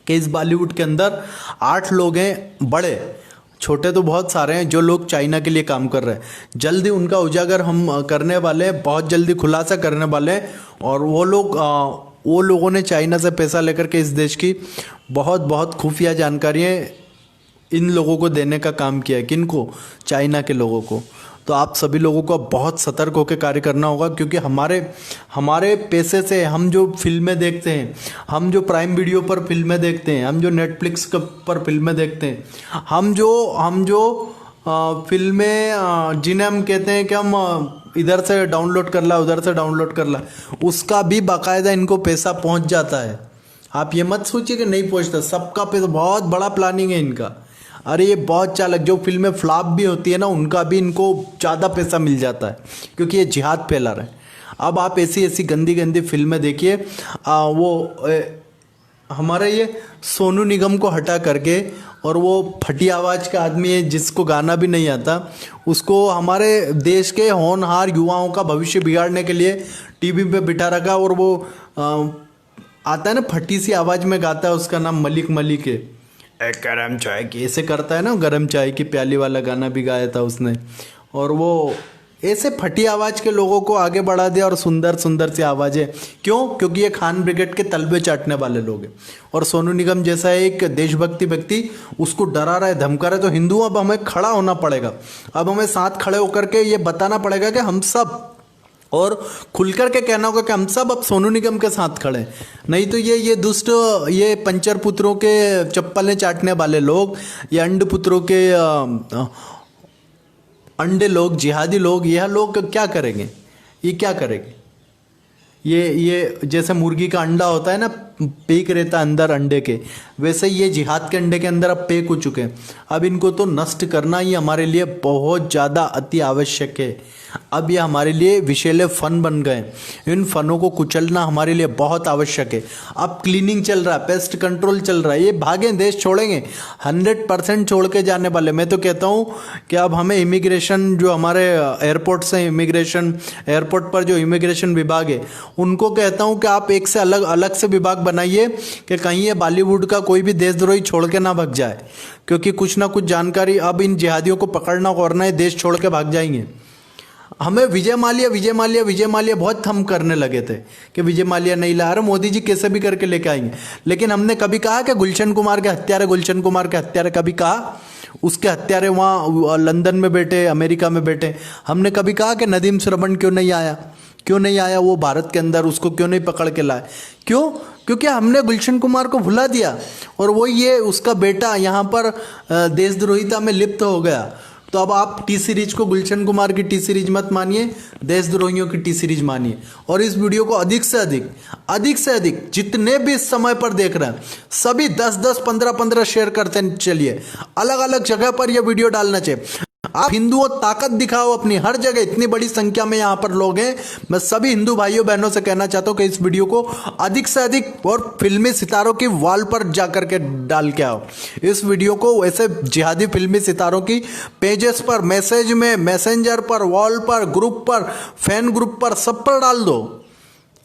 कि इस बॉलीवुड के अंदर 8 लोग हैं, बड़े छोटे तो बहुत सारे हैं, जो लोग चाइना के लिए काम कर रहे हैं। जल्दी उनका उजागर हम करने वाले हैं, बहुत जल्दी खुलासा करने वाले हैं। और वो लोगों ने चाइना से पैसा लेकर के इस देश की बहुत खुफिया जानकारियाँ इन लोगों को देने का काम किया है। किनको? चाइना के लोगों को। तो आप सभी लोगों को बहुत सतर्क होकर कार्य करना होगा, क्योंकि हमारे पैसे से हम जो फिल्में देखते हैं, हम जो प्राइम वीडियो पर फिल्में देखते हैं, हम जो नेटफ्लिक्स पर फिल्में देखते हैं, हम जो फिल्में जिन्हें हम कहते हैं कि हम इधर से डाउनलोड कर ला, उधर से डाउनलोड कर ला, उसका भी बाकायदा इनको पैसा पहुंच जाता है। आप ये मत सोचिए कि नहीं पहुंचता, सबका पैसा, बहुत बड़ा प्लानिंग है इनका। अरे ये बहुत चालक, जो फिल्में फ्लॉप भी होती है ना, उनका भी इनको ज़्यादा पैसा मिल जाता है, क्योंकि ये जिहाद फैला रहे हैं। अब आप ऐसी गंदी फिल्में देखिए। हमारे ये सोनू निगम को हटा करके, और वो फटी आवाज़ का आदमी है जिसको गाना भी नहीं आता, उसको हमारे देश के होनहार युवाओं का भविष्य बिगाड़ने के लिए टीवी पे बिठा रखा। और वो आता है ना, फटी सी आवाज़ में गाता है, उसका नाम मलिक है। एक गरम चाय की, ऐसे करता है ना, गरम चाय की प्याली वाला गाना भी गाया था उसने। और वो ऐसे फटी आवाज के लोगों को आगे बढ़ा दिया और सुंदर सुंदर सी आवाजें। क्यों? क्योंकि ये खान ब्रिगेड के तलबे चाटने वाले लोग हैं। और सोनू निगम जैसा एक देशभक्ति व्यक्ति उसको डरा रहा है, धमका रहा है। तो हिंदू अब हमें खड़ा होना पड़ेगा, अब हमें साथ खड़े होकर के ये बताना पड़ेगा कि हम सब, और खुलकर के कहना होगा कि हम सब अब सोनू निगम के साथ खड़े हैं। नहीं तो ये दुष्ट, ये पंचर पुत्रों के चप्पलें चाटने वाले लोग, ये अंड पुत्रों के अंडे लोग, जिहादी लोग, यह लोग क्या करेंगे? ये क्या करेंगे? ये जैसे मुर्गी का अंडा होता है ना, पेक रहता अंदर अंडे के, वैसे ये जिहाद के अंडे के अंदर अब पेक हो चुके हैं। अब इनको तो नष्ट करना ही हमारे लिए बहुत ज़्यादा अति आवश्यक है। अब ये हमारे लिए विषैले फन बन गए, इन फनों को कुचलना हमारे लिए बहुत आवश्यक है। अब क्लीनिंग चल रहा है, पेस्ट कंट्रोल चल रहा है, ये भागें, देश छोड़ेंगे, 100% छोड़ के जाने वाले। मैं तो कहता हूँ कि अब हमें इमिग्रेशन, जो हमारे एयरपोर्ट से इमिग्रेशन, एयरपोर्ट पर जो इमिग्रेशन विभाग है, उनको कहता हूँ कि आप एक से अलग अलग से विभाग बनाइए कि कहीं ये बॉलीवुड का कोई भी देशद्रोही छोड़ के ना भाग जाए, क्योंकि कुछ ना कुछ जानकारी अब इन जिहादियों को पकड़ना और ना देश छोड़ के भाग जाएंगे। हमें विजय माल्या बहुत हम करने लगे थे कि विजय माल्या नहीं ला रहे, मोदी जी कैसे भी करके लेके आएंगे। लेकिन हमने कभी कहा कि गुलशन कुमार के हत्यारे कभी कहा? उसके हत्यारे वहाँ लंदन में बैठे, अमेरिका में बैठे। हमने कभी कहा कि नदीम श्रवण क्यों नहीं आया वो भारत के अंदर, उसको क्यों नहीं पकड़ के लाए? क्यों? क्योंकि हमने गुलशन कुमार को भुला दिया और वो ये उसका बेटा यहाँ पर देशद्रोहिता में लिप्त हो गया। तो अब आप टी सीरीज को गुलशन कुमार की टी सीरीज मत मानिए, देशद्रोहियों की टी सीरीज मानिए। और इस वीडियो को अधिक से अधिक जितने भी इस समय पर देख रहे हैं सभी 10-10, 15-15 शेयर करते चलिए। अलग अलग जगह पर यह वीडियो डालना चाहिए। आप हिंदुओं ताकत दिखाओ अपनी, हर जगह इतनी बड़ी संख्या में यहाँ पर लोग हैं। मैं सभी हिंदू भाइयों बहनों से कहना चाहता हूँ कि इस वीडियो को अधिक से अधिक और फिल्मी सितारों की वॉल पर जाकर के डाल के आओ। इस वीडियो को ऐसे जिहादी फिल्मी सितारों की पेजेस पर, मैसेज में, मैसेंजर पर, वॉल पर, ग्रुप पर, फैन ग्रुप पर, सब पर डाल दो।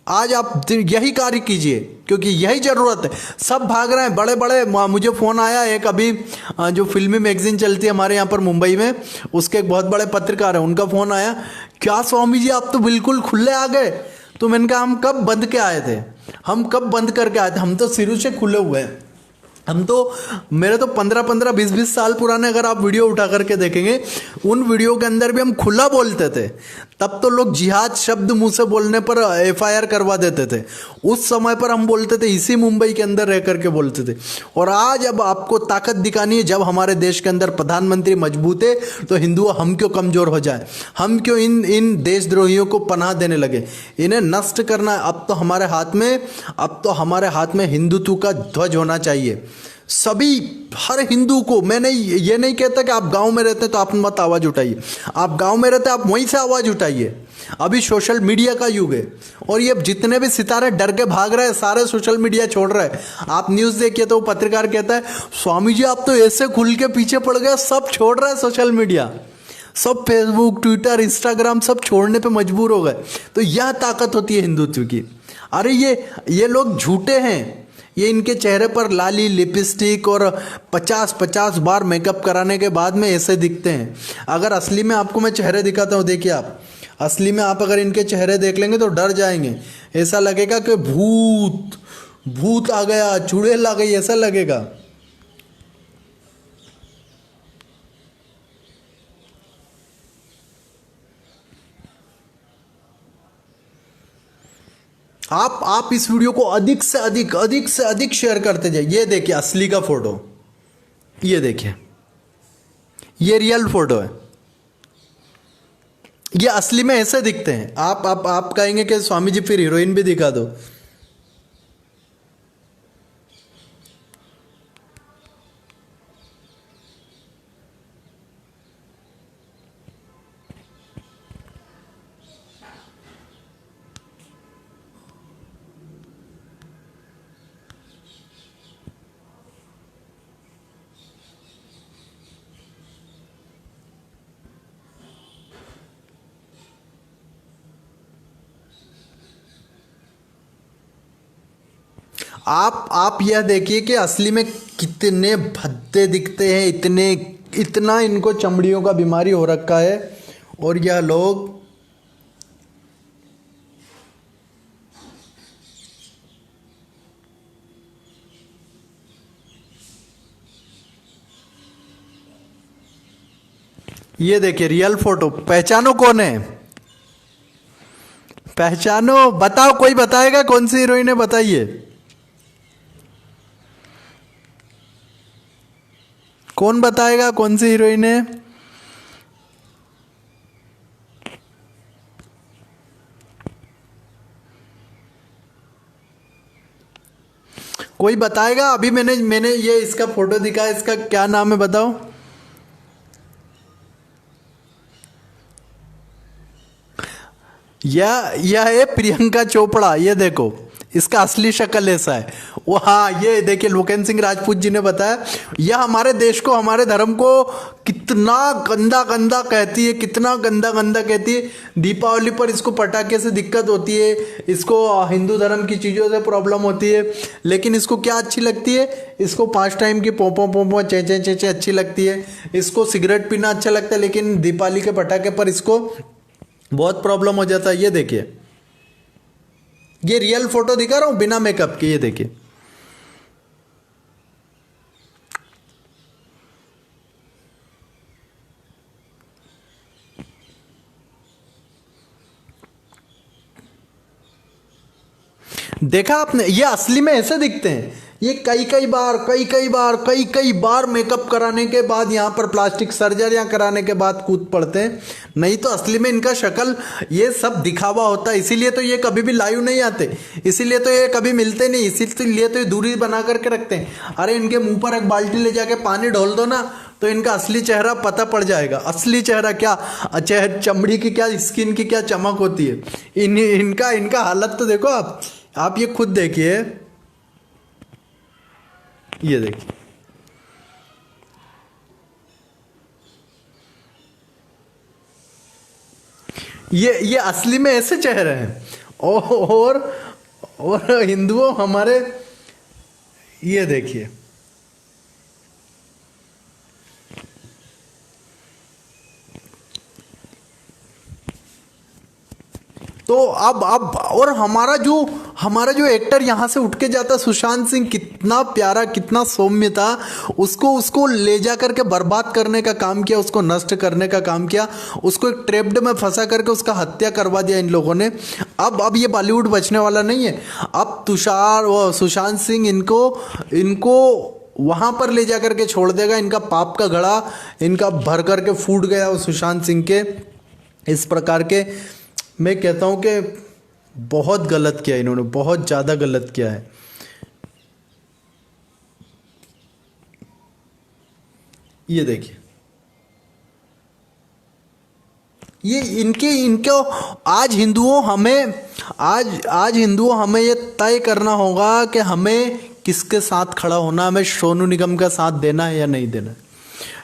आज आप यही कार्य कीजिए क्योंकि यही ज़रूरत है। सब भाग रहे हैं, बड़े बड़े। मुझे फ़ोन आया एक अभी, जो फिल्मी मैगजीन चलती है हमारे यहाँ पर मुंबई में, उसके एक बहुत बड़े पत्रकार हैं, उनका फ़ोन आया, क्या स्वामी जी आप तो बिल्कुल खुले आ गए। तो मैंने कहा हम कब बंद के आए थे, हम कब बंद करके आए थे? हम तो शुरू से खुले हुए हैं। हम तो, मेरे तो 15-15, 20-20 साल पुराने अगर आप वीडियो उठा करके देखेंगे, उन वीडियो के अंदर भी हम खुला बोलते थे। तब तो लोग जिहाद शब्द मुंह से बोलने पर FIR करवा देते थे। उस समय पर हम बोलते थे, इसी मुंबई के अंदर रह करके बोलते थे। और आज अब आपको ताकत दिखानी है, जब हमारे देश के अंदर प्रधानमंत्री मजबूत है तो हिंदू हम क्यों कमज़ोर हो जाए? हम क्यों इन देशद्रोहियों को पनाह देने लगे? इन्हें नष्ट करना अब तो हमारे हाथ में हिंदुत्व का ध्वज होना चाहिए। सभी, हर हिंदू को, मैंने ये नहीं कहता कि आप गांव में रहते हैं तो आप मत आवाज़ उठाइए। आप गांव में रहते हैं, आप वहीं से आवाज़ उठाइए। अभी सोशल मीडिया का युग है और ये जितने भी सितारे डर के भाग रहे हैं, सारे सोशल मीडिया छोड़ रहे हैं। आप न्यूज़ देखिए तो वो पत्रकार कहता है, स्वामी जी आप तो ऐसे खुल के पीछे पड़ गए, सब छोड़ रहे हैं सोशल मीडिया, सब फेसबुक, ट्विटर, इंस्टाग्राम सब छोड़ने पे मजबूर हो गए। तो यह ताकत होती है हिंदुत्व की। अरे ये लोग झूठे हैं। ये इनके चेहरे पर लाली, लिपस्टिक और 50-50 बार मेकअप कराने के बाद में ऐसे दिखते हैं। अगर असली में आपको मैं चेहरे दिखाता हूँ, देखिए आप, असली में आप अगर इनके चेहरे देख लेंगे तो डर जाएंगे। ऐसा लगेगा कि भूत आ गया, चुड़ैल आ गई, ऐसा लगेगा। आप इस वीडियो को अधिक से अधिक शेयर करते जाइए। ये देखिए असली का फोटो, ये देखिए, ये रियल फोटो है। ये असली में ऐसे दिखते हैं। आप कहेंगे कि स्वामी जी फिर हीरोइन भी दिखा दो। आप यह देखिए कि असली में कितने भद्दे दिखते हैं, इतना इनको चमड़ियों का बीमारी हो रखा है। और यह लोग ये देखिए रियल फोटो। पहचानो कौन है? पहचानो, बताओ, कोई बताएगा कौन सी हीरोइन है? बताइए, कौन बताएगा कौन सी हीरोइन है? कोई बताएगा? अभी मैंने मैंने ये इसका फोटो दिखा, इसका क्या नाम है बताओ? यह है प्रियंका चोपड़ा। ये देखो, इसका असली शक्ल ऐसा है। वो हाँ, ये देखिए लोकेन सिंह राजपूत जी ने बताया, यह हमारे देश को, हमारे धर्म को कितना गंदा गंदा कहती है, कितना गंदा गंदा कहती है। दीपावली पर इसको पटाखे से दिक्कत होती है, इसको हिंदू धर्म की चीज़ों से प्रॉब्लम होती है, लेकिन इसको क्या अच्छी लगती है? इसको 5 टाइम की पोंपो पोंपो चेचे चेचे अच्छी लगती है। इसको सिगरेट पीना अच्छा लगता है, लेकिन दीपावली के पटाखे पर इसको बहुत प्रॉब्लम हो जाता है। ये देखिए, ये रियल फोटो दिखा रहा हूं बिना मेकअप के। ये देखिए, देखा आपने? ये असली में ऐसे दिखते हैं। ये कई कई बार मेकअप कराने के बाद, यहाँ पर प्लास्टिक सर्जरियां कराने के बाद कूद पड़ते हैं। नहीं तो असली में इनका शक्ल, ये सब दिखावा होता है। इसीलिए तो ये कभी भी लाइव नहीं आते, इसीलिए तो ये कभी मिलते नहीं, इसीलिए तो ये दूरी बना करके रखते हैं। अरे इनके मुंह पर एक बाल्टी ले जाके पानी ढोल दो ना, तो इनका असली चेहरा पता पड़ जाएगा। असली चेहरा क्या, चमड़ी की क्या, स्किन की क्या चमक होती है। इनका हालत तो देखो आप ये खुद देखिए। ये देखिए, ये असली में ऐसे चेहरे हैं। और हिंदुओं हमारे, ये देखिए, तो अब और हमारा जो एक्टर यहाँ से उठ के जाता, सुशांत सिंह, कितना प्यारा, कितना सौम्य था। उसको ले जा करके बर्बाद करने का काम किया, उसको नष्ट करने का काम किया, उसको एक ट्रैप्ड में फंसा करके उसका हत्या करवा दिया इन लोगों ने। अब ये बॉलीवुड बचने वाला नहीं है। अब तुषार व सुशांत सिंह इनको वहां पर ले जा करके छोड़ देगा। इनका पाप का घड़ा इनका भर करके फूट गया वो सुशांत सिंह के इस प्रकार के। मैं कहता हूं कि बहुत गलत किया इन्होंने, बहुत ज़्यादा गलत किया है। ये देखिए, ये इनको आज हिंदुओं हमें ये तय करना होगा कि हमें किसके साथ खड़ा होना, हमें सोनू निगम का साथ देना है या नहीं देना है।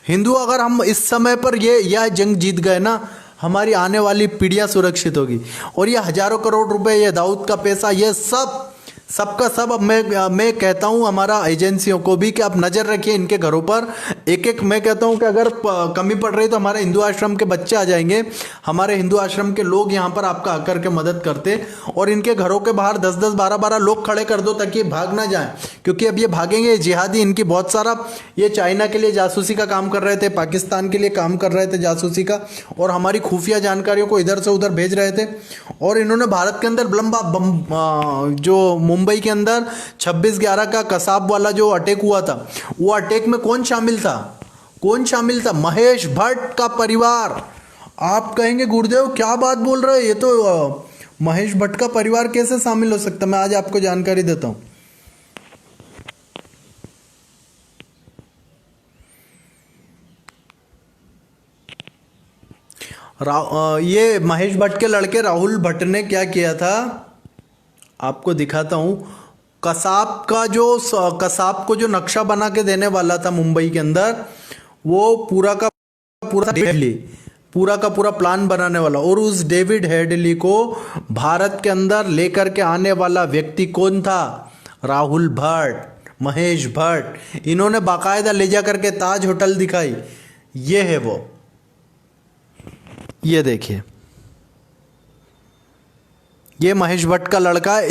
हिंदू, अगर हम इस समय पर यह जंग जीत गए ना, हमारी आने वाली पीढ़ियां सुरक्षित होगी। और ये हजारों करोड़ रुपए, ये दाऊद का पैसा, ये सबका सब अब मैं कहता हूं हमारा एजेंसियों को भी कि आप नज़र रखिए इनके घरों पर। एक मैं कहता हूं कि अगर कमी पड़ रही तो हमारे हिंदू आश्रम के बच्चे आ जाएंगे, हमारे हिंदू आश्रम के लोग यहाँ पर आपका आकर के मदद करते, और इनके घरों के बाहर 10-10, 12-12 लोग खड़े कर दो ताकि भाग ना जाएं। क्योंकि अब ये भागेंगे जिहादी, इनकी बहुत सारा, ये चाइना के लिए जासूसी का काम कर रहे थे, पाकिस्तान के लिए काम कर रहे थे जासूसी का, और हमारी खुफिया जानकारियों को इधर से उधर भेज रहे थे। और इन्होंने भारत के अंदर जो मुंबई के अंदर 26/11 का कसाब वाला जो अटैक हुआ था, वो अटैक में कौन शामिल था? महेश भट्ट का परिवार। आप कहेंगे गुरुदेव क्या बात बोल रहे हैं, ये तो महेश भट्ट का परिवार कैसे शामिल हो सकता है? मैं आज आपको जानकारी देता हूं। ये महेश भट्ट के लड़के राहुल भट्ट ने क्या किया था, आपको दिखाता हूं। कसाब को जो नक्शा बना के देने वाला था मुंबई के अंदर, वो पूरा का पूरा प्लान बनाने वाला, और उस डेविड हेडली को भारत के अंदर लेकर के आने वाला व्यक्ति कौन था? राहुल भट्ट, महेश भट्ट। इन्होंने बाकायदा ले जा करके ताज होटल दिखाई, ये है वो। ये देखिए, ये महेश भट्ट का लड़का है।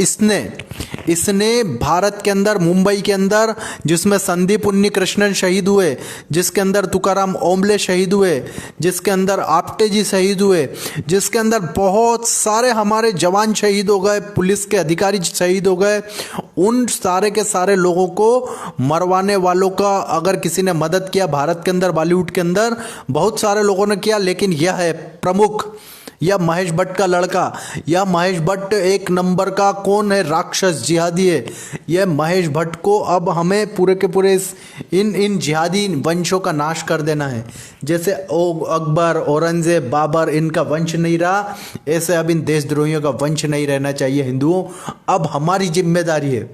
इसने भारत के अंदर, मुंबई के अंदर, जिसमें संदीप उन्नीकृष्णन शहीद हुए, जिसके अंदर तुकाराम ओंबले शहीद हुए, जिसके अंदर आपटे जी शहीद हुए, जिसके अंदर बहुत सारे हमारे जवान शहीद हो गए, पुलिस के अधिकारी शहीद हो गए, उन सारे के सारे लोगों को मरवाने वालों का अगर किसी ने मदद किया भारत के अंदर, बॉलीवुड के अंदर बहुत सारे लोगों ने किया, लेकिन यह है प्रमुख, यह महेश भट्ट का लड़का। यह महेश भट्ट एक नंबर का कौन है, राक्षस जिहादी है। यह महेश भट्ट को अब हमें पूरे के पूरे इन जिहादी वंशों का नाश कर देना है। जैसे अकबर, औरंगजेब, बाबर, इनका वंश नहीं रहा, ऐसे अब इन देशद्रोहियों का वंश नहीं रहना चाहिए हिंदुओं। अब हमारी जिम्मेदारी है।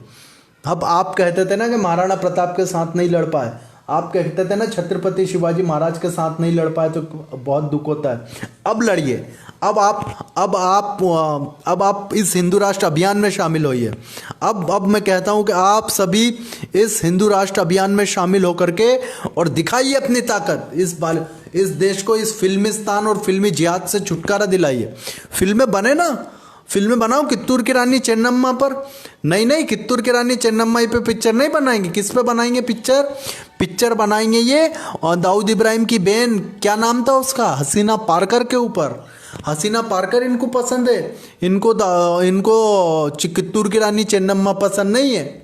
अब आप कहते थे ना कि महाराणा प्रताप के साथ नहीं लड़ पाए, आप कहते थे ना छत्रपति शिवाजी महाराज के साथ नहीं लड़ पाए, तो बहुत दुख होता है। अब लड़िए। अब आप इस हिंदू राष्ट्र अभियान में शामिल होइए। अब मैं कहता हूं कि आप सभी इस हिंदू राष्ट्र अभियान में शामिल होकर के और दिखाइए अपनी ताकत। इस देश को इस फिल्मिस्तान और फिल्मी जिहाद से छुटकारा दिलाइए। फिल्में बने ना, फिल्में बनाओ कित्तूर की रानी चेन्नम्मा पर। नहीं, कित्तूर की रानी चेन्नम्मा पे पिक्चर नहीं बनाएंगे। किस पे बनाएंगे पिक्चर बनाएंगे ये, और दाऊद इब्राहिम की बहन, क्या नाम था उसका, हसीना पारकर के ऊपर। हसीना पारकर इनको पसंद है, इनको कित्तूर की रानी चेन्नम्मा पसंद नहीं है।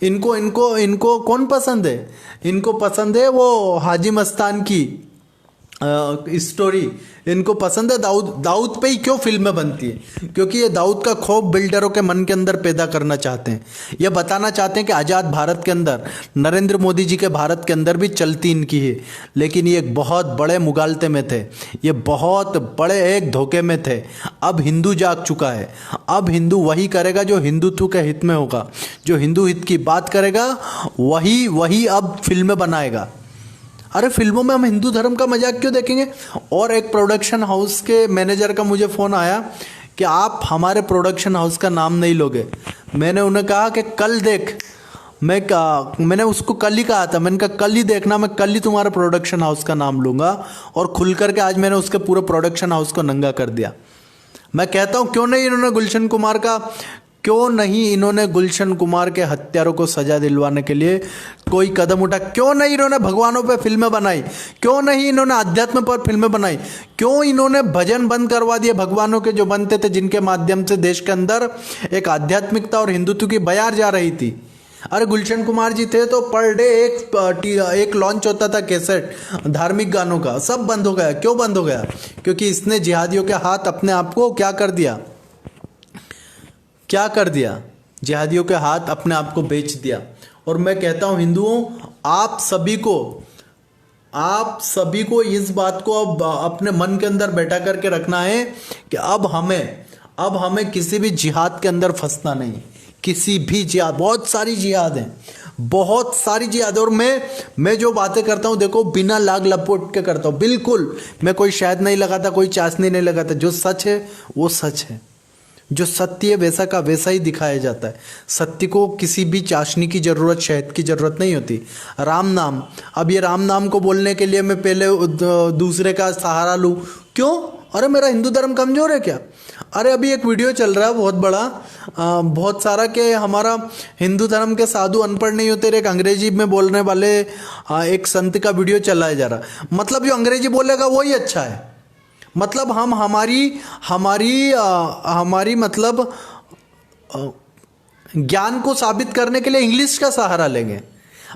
इनको कौन पसंद है? इनको पसंद है वो हाजी मस्तान की स्टोरी। इनको पसंद है दाऊद पे ही क्यों फिल्में बनती है? क्योंकि ये दाऊद का खौफ बिल्डरों के मन के अंदर पैदा करना चाहते हैं। ये बताना चाहते हैं कि आज़ाद भारत के अंदर, नरेंद्र मोदी जी के भारत के अंदर भी चलती इनकी है, लेकिन ये एक बहुत बड़े मुगालते में थे, ये बहुत बड़े एक धोखे में थे। अब हिंदू जाग चुका है। अब हिंदू वही करेगा जो हिंदुत्व के हित में होगा, जो हिंदू हित की बात करेगा वही अब फिल्में बनाएगा। अरे फिल्मों में हम हिंदू धर्म का मजाक क्यों देखेंगे? और एक प्रोडक्शन हाउस के मैनेजर का मुझे फ़ोन आया कि आप हमारे प्रोडक्शन हाउस का नाम नहीं लोगे। मैंने उन्हें कहा कि कल देख, मैंने उसको कल ही कहा था, मैंने कहा कल ही देखना, मैं कल ही तुम्हारे प्रोडक्शन हाउस का नाम लूँगा। और खुल करके आज मैंने उसके पूरे प्रोडक्शन हाउस को नंगा कर दिया। मैं कहता हूँ क्यों नहीं इन्होंने गुलशन कुमार के हत्यारों को सजा दिलवाने के लिए कोई कदम उठा? क्यों नहीं इन्होंने भगवानों पे फिल्में बनाई? क्यों नहीं इन्होंने अध्यात्म पर फिल्में बनाई? क्यों इन्होंने भजन बंद करवा दिए भगवानों के जो बनते थे, जिनके माध्यम से देश के अंदर एक आध्यात्मिकता और हिंदुत्व की बयार जा रही थी? अरे गुलशन कुमार जी थे तो पर डे एक लॉन्च होता था कैसेट धार्मिक गानों का, सब बंद हो गया। क्यों बंद हो गया? क्योंकि इसने जिहादियों के हाथ अपने आप को क्या कर दिया? जिहादियों के हाथ अपने आप को बेच दिया। और मैं कहता हूं हिंदुओं, आप सभी को इस बात को अब अपने मन के अंदर बैठा करके रखना है कि अब हमें किसी भी जिहाद के अंदर फंसना नहीं। किसी भी जिहाद, बहुत सारी जिहाद। और मैं जो बातें करता हूं, देखो बिना लाग लपोट के करता हूं, बिल्कुल मैं कोई शहद नहीं लगाता, कोई चाशनी नहीं लगाता। जो सच है वो सच है, जो सत्य है वैसा का वैसा ही दिखाया जाता है। सत्य को किसी भी चाशनी की जरूरत, शहद की जरूरत नहीं होती। राम नाम, अब ये राम नाम को बोलने के लिए मैं पहले दूसरे का सहारा लूं? क्यों? अरे मेरा हिंदू धर्म कमजोर है क्या? अरे अभी एक वीडियो चल रहा है बहुत बड़ा, बहुत सारा, कि हमारा हिंदू धर्म के साधु अनपढ़ नहीं होते, एक अंग्रेजी में बोलने वाले एक संत का वीडियो चलाया जा रहा। मतलब जो अंग्रेजी बोलेगा वही अच्छा है। मतलब हम हमारी मतलब ज्ञान को साबित करने के लिए इंग्लिश का सहारा लेंगे।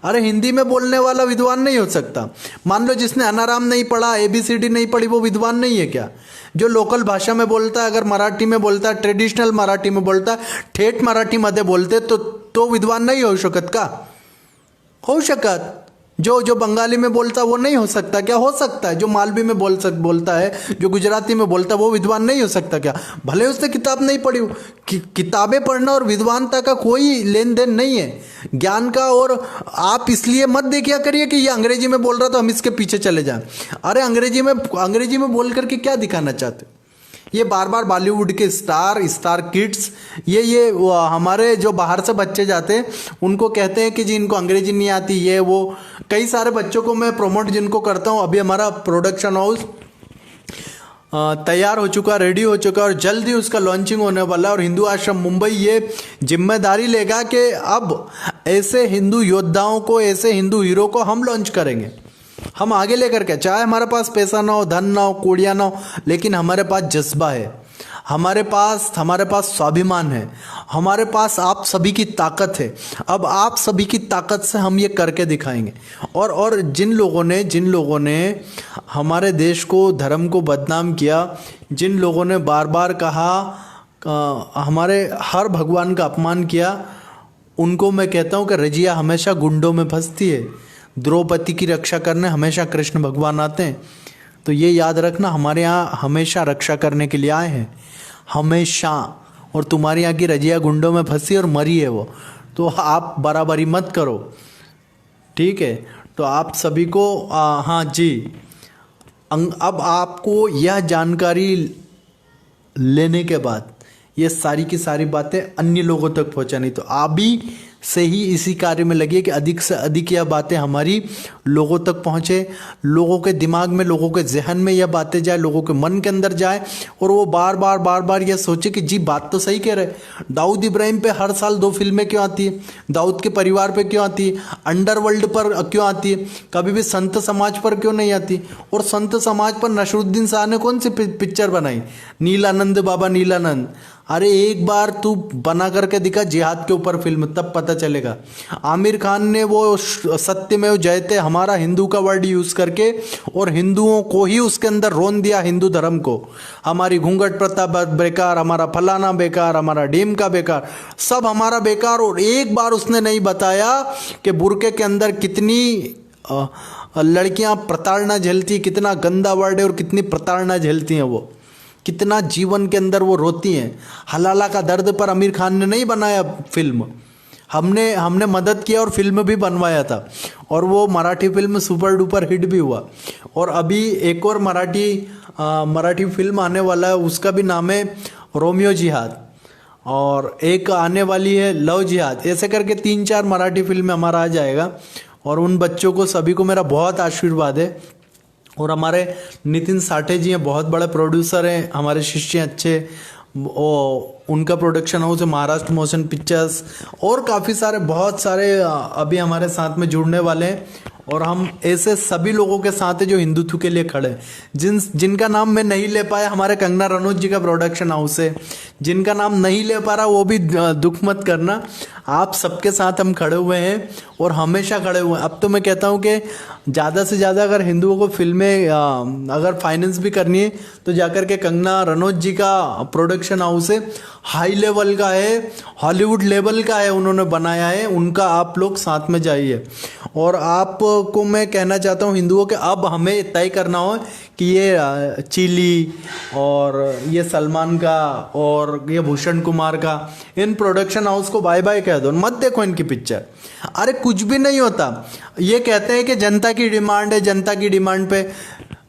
अरे हिंदी में बोलने वाला विद्वान नहीं हो सकता। मान लो जिसने अनाराम नहीं पढ़ा, ABCD नहीं पढ़ी, वो विद्वान नहीं है क्या? जो लोकल भाषा में बोलता है, अगर मराठी में बोलता है, ट्रेडिशनल मराठी में बोलता है, ठेठ मराठी मध्ये बोलते, तो विद्वान नहीं हो शकत का? हो शकत। जो बंगाली में बोलता है वो नहीं हो सकता क्या? हो सकता है। जो मालवी में बोलता है, जो गुजराती में बोलता है, वो विद्वान नहीं हो सकता क्या? भले उसने किताब नहीं पढ़ी हो। किताबें पढ़ना और विद्वानता का कोई लेन देन नहीं है ज्ञान का। और आप इसलिए मत देखिया करिए कि ये अंग्रेजी में बोल रहा तो हम इसके पीछे चले जाएं। अरे अंग्रेजी में बोल करके क्या दिखाना चाहते? ये बार बार बॉलीवुड के स्टार किड्स, ये हमारे जो बाहर से बच्चे जाते हैं उनको कहते हैं कि जी इनको अंग्रेजी नहीं आती, ये वो। कई सारे बच्चों को मैं प्रमोट जिनको करता हूँ, अभी हमारा प्रोडक्शन हाउस तैयार हो चुका, रेडी हो चुका और जल्द ही उसका लॉन्चिंग होने वाला है। और हिंदू आश्रम मुंबई ये जिम्मेदारी लेगा कि अब ऐसे हिंदू योद्धाओं को, ऐसे हिंदू हीरो को हम लॉन्च करेंगे। हम आगे लेकर के, चाहे हमारे पास पैसा ना हो, धन ना हो, कोड़ियाँ ना हो, लेकिन हमारे पास जज्बा है, हमारे पास स्वाभिमान है, हमारे पास आप सभी की ताकत है। अब आप सभी की ताकत से हम ये करके दिखाएंगे। और जिन लोगों ने हमारे देश को, धर्म को बदनाम किया, जिन लोगों ने बार बार कहा, हमारे हर भगवान का अपमान किया, उनको मैं कहता हूँ कि रजिया हमेशा गुंडों में फंसती है। द्रौपदी की रक्षा करने हमेशा कृष्ण भगवान आते हैं। तो ये याद रखना, हमारे यहाँ हमेशा रक्षा करने के लिए आए हैं, हमेशा। और तुम्हारे यहाँ की रजिया गुंडों में फंसी और मरी है वो, तो आप बराबरी मत करो, ठीक है। तो आप सभी को हाँ जी, अब आपको यह जानकारी लेने के बाद ये सारी की सारी बातें अन्य लोगों तक पहुंचानी, तो आप भी से ही इसी कार्य में लगिए कि अधिक से अधिक यह बातें हमारी लोगों तक पहुँचे, लोगों के दिमाग में, लोगों के जहन में यह बातें जाए, लोगों के मन के अंदर जाए, और वो बार बार यह सोचे कि जी बात तो सही कह रहे। दाऊद इब्राहिम पे हर साल 2 फिल्में क्यों आती है? दाऊद के परिवार पे क्यों आती है? अंडरवर्ल्ड पर क्यों आती है? कभी भी संत समाज पर क्यों नहीं आती? और संत समाज पर नसरुद्दीन शाह ने कौन सी पिक्चर बनाई? नीलानंद बाबा नीलानंद। अरे एक बार तू बना करके दिखा जिहाद के ऊपर फिल्म, तब पता चलेगा। आमिर खान ने वो सत्यमेव जयते हमारा हिंदू का वर्ड यूज करके और हिंदुओं को ही उसके अंदर रोन दिया, हिंदू धर्म को। हमारी घूंघट प्रथा बेकार, हमारा फलाना बेकार, हमारा ढीम का बेकार, सब हमारा बेकार। और एक बार उसने नहीं बताया कि बुरके के अंदर कितनी लड़कियां प्रताड़ना झेलती, कितना गंदा वर्ड है और कितनी प्रताड़ना झेलती हैं वो, कितना जीवन के अंदर वो रोती हैं। हलाला का दर्द पर आमिर खान ने नहीं बनाया फिल्म, हमने मदद किया और फिल्म भी बनवाया था, और वो Marathi film super duper hit भी हुआ। और अभी एक और मराठी फिल्म आने वाला है, उसका भी नाम है रोमियो जिहाद, और एक आने वाली है लव जिहाद। ऐसे करके 3-4 मराठी फिल्में हमारा आ जाएगा। और उन बच्चों को सभी को मेरा बहुत आशीर्वाद है। और हमारे नितिन साठे जी हैं, बहुत बड़े प्रोड्यूसर हैं, हमारे शिष्य अच्छे, उनका प्रोडक्शन हाउस है महाराष्ट्र मोशन पिक्चर्स, और काफ़ी सारे बहुत सारे अभी हमारे साथ में जुड़ने वाले हैं। और हम ऐसे सभी लोगों के साथ हैं जो हिंदुत्व के लिए खड़े हैं। जिनका नाम मैं नहीं ले पाया, हमारे कंगना रनौत जी का प्रोडक्शन हाउस है, जिनका नाम नहीं ले पा रहा वो भी दुख मत करना, आप सबके साथ हम खड़े हुए हैं और हमेशा खड़े हुए हैं। अब तो मैं कहता हूँ कि ज़्यादा से ज़्यादा अगर हिंदुओं को फिल्में अगर फाइनेंस भी करनी है तो जाकर के कंगना रनौत जी का प्रोडक्शन हाउस है, हाई लेवल का है, हॉलीवुड लेवल का है, उन्होंने बनाया है, उनका आप लोग साथ में जाइए। और आपको मैं कहना चाहता हूँ हिंदुओं के, अब हमें तय करना हो कि ये चिली और ये सलमान का और ये भूषण कुमार का, इन प्रोडक्शन हाउस को बाय बाय कह दो, मत देखो इनकी पिक्चर। अरे कुछ भी नहीं होता। ये कहते हैं कि जनता की डिमांड है, जनता की डिमांड पे,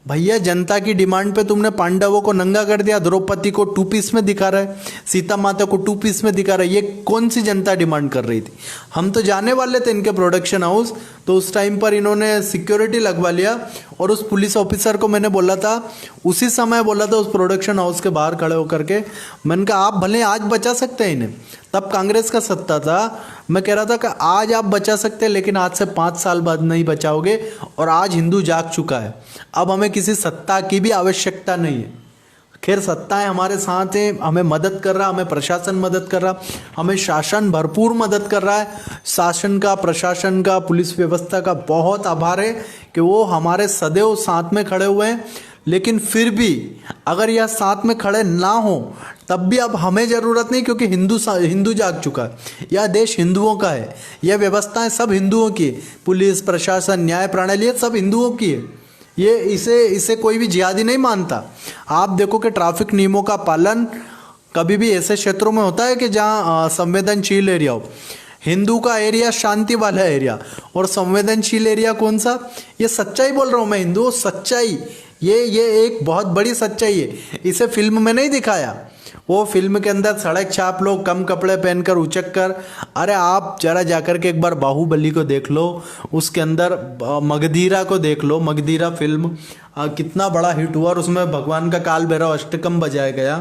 भैया जनता की डिमांड पे तुमने पांडवों को नंगा कर दिया, द्रौपदी को 2 पीस में दिखा रहा है, सीता माता को 2 पीस में दिखा रहा है। ये कौन सी जनता डिमांड कर रही थी? हम तो जाने वाले थे इनके प्रोडक्शन हाउस, तो उस टाइम पर इन्होंने सिक्योरिटी लगवा लिया, और उस पुलिस ऑफिसर को मैंने बोला था, उसी समय बोला था उस प्रोडक्शन हाउस के बाहर खड़े होकर के, मैंने कहा आप भले आज बचा सकते हैं इन्हें, तब कांग्रेस का सत्ता था, मैं कह रहा था कि आज आप बचा सकते हैं लेकिन आज से 5 साल बाद नहीं बचाओगे। और आज हिंदू जाग चुका है, अब हमें किसी सत्ता की भी आवश्यकता नहीं है। खैर सत्ताएं हमारे साथ हैं, हमें मदद कर रहा, हमें प्रशासन मदद कर रहा, हमें शासन भरपूर मदद कर रहा है। शासन का, प्रशासन का, पुलिस व्यवस्था का बहुत आभार है कि वो हमारे सदैव साथ में खड़े हुए हैं। लेकिन फिर भी अगर यह साथ में खड़े ना हो तब भी अब हमें ज़रूरत नहीं, क्योंकि हिंदू जाग चुका है। यह देश हिंदुओं का है, यह व्यवस्थाएं सब हिंदुओं की है, पुलिस प्रशासन न्याय प्रणाली सब हिंदुओं की है। ये इसे कोई भी जिहादी नहीं मानता। आप देखो कि ट्रैफिक नियमों का पालन कभी भी ऐसे क्षेत्रों में होता है कि जहाँ संवेदनशील एरिया हो। हिंदू का एरिया शांति वाला एरिया, और संवेदनशील एरिया कौन सा? ये सच्चाई बोल रहा हूँ मैं, हिंदू सच्चाई, ये एक बहुत बड़ी सच्चाई है, इसे फिल्म में नहीं दिखाया। वो फिल्म के अंदर सड़क छाप लोग कम कपड़े पहनकर उचक कर, अरे आप जरा जाकर के एक बार बाहुबली को देख लो, उसके अंदर मगधीरा को देख लो, मगधीरा फिल्म कितना बड़ा हिट हुआ और उसमें भगवान का काल भैरव अष्टकम बजाया गया।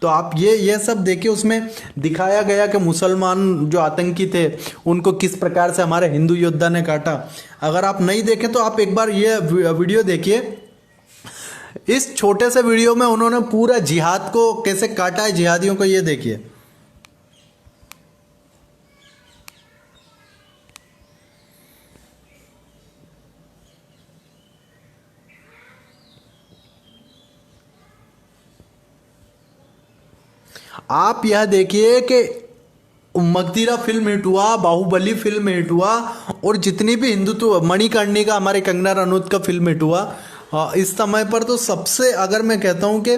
तो आप ये सब देखिए, उसमें दिखाया गया कि मुसलमान जो आतंकी थे उनको किस प्रकार से हमारे हिंदू योद्धा ने काटा। अगर आप नहीं देखें तो आप एक बार ये वीडियो देखिए। इस छोटे से वीडियो में उन्होंने पूरा जिहाद को कैसे काटा है, जिहादियों को, ये देखिए। आप यह देखिए कि मगधीरा फिल्म हिट हुआ, बाहुबली फिल्म हिट हुआ, और जितनी भी हिंदुत्व, मणिकर्णिका हमारे कंगना रनौत का फिल्म हिट हुआ। इस समय पर तो सबसे, अगर मैं कहता हूं कि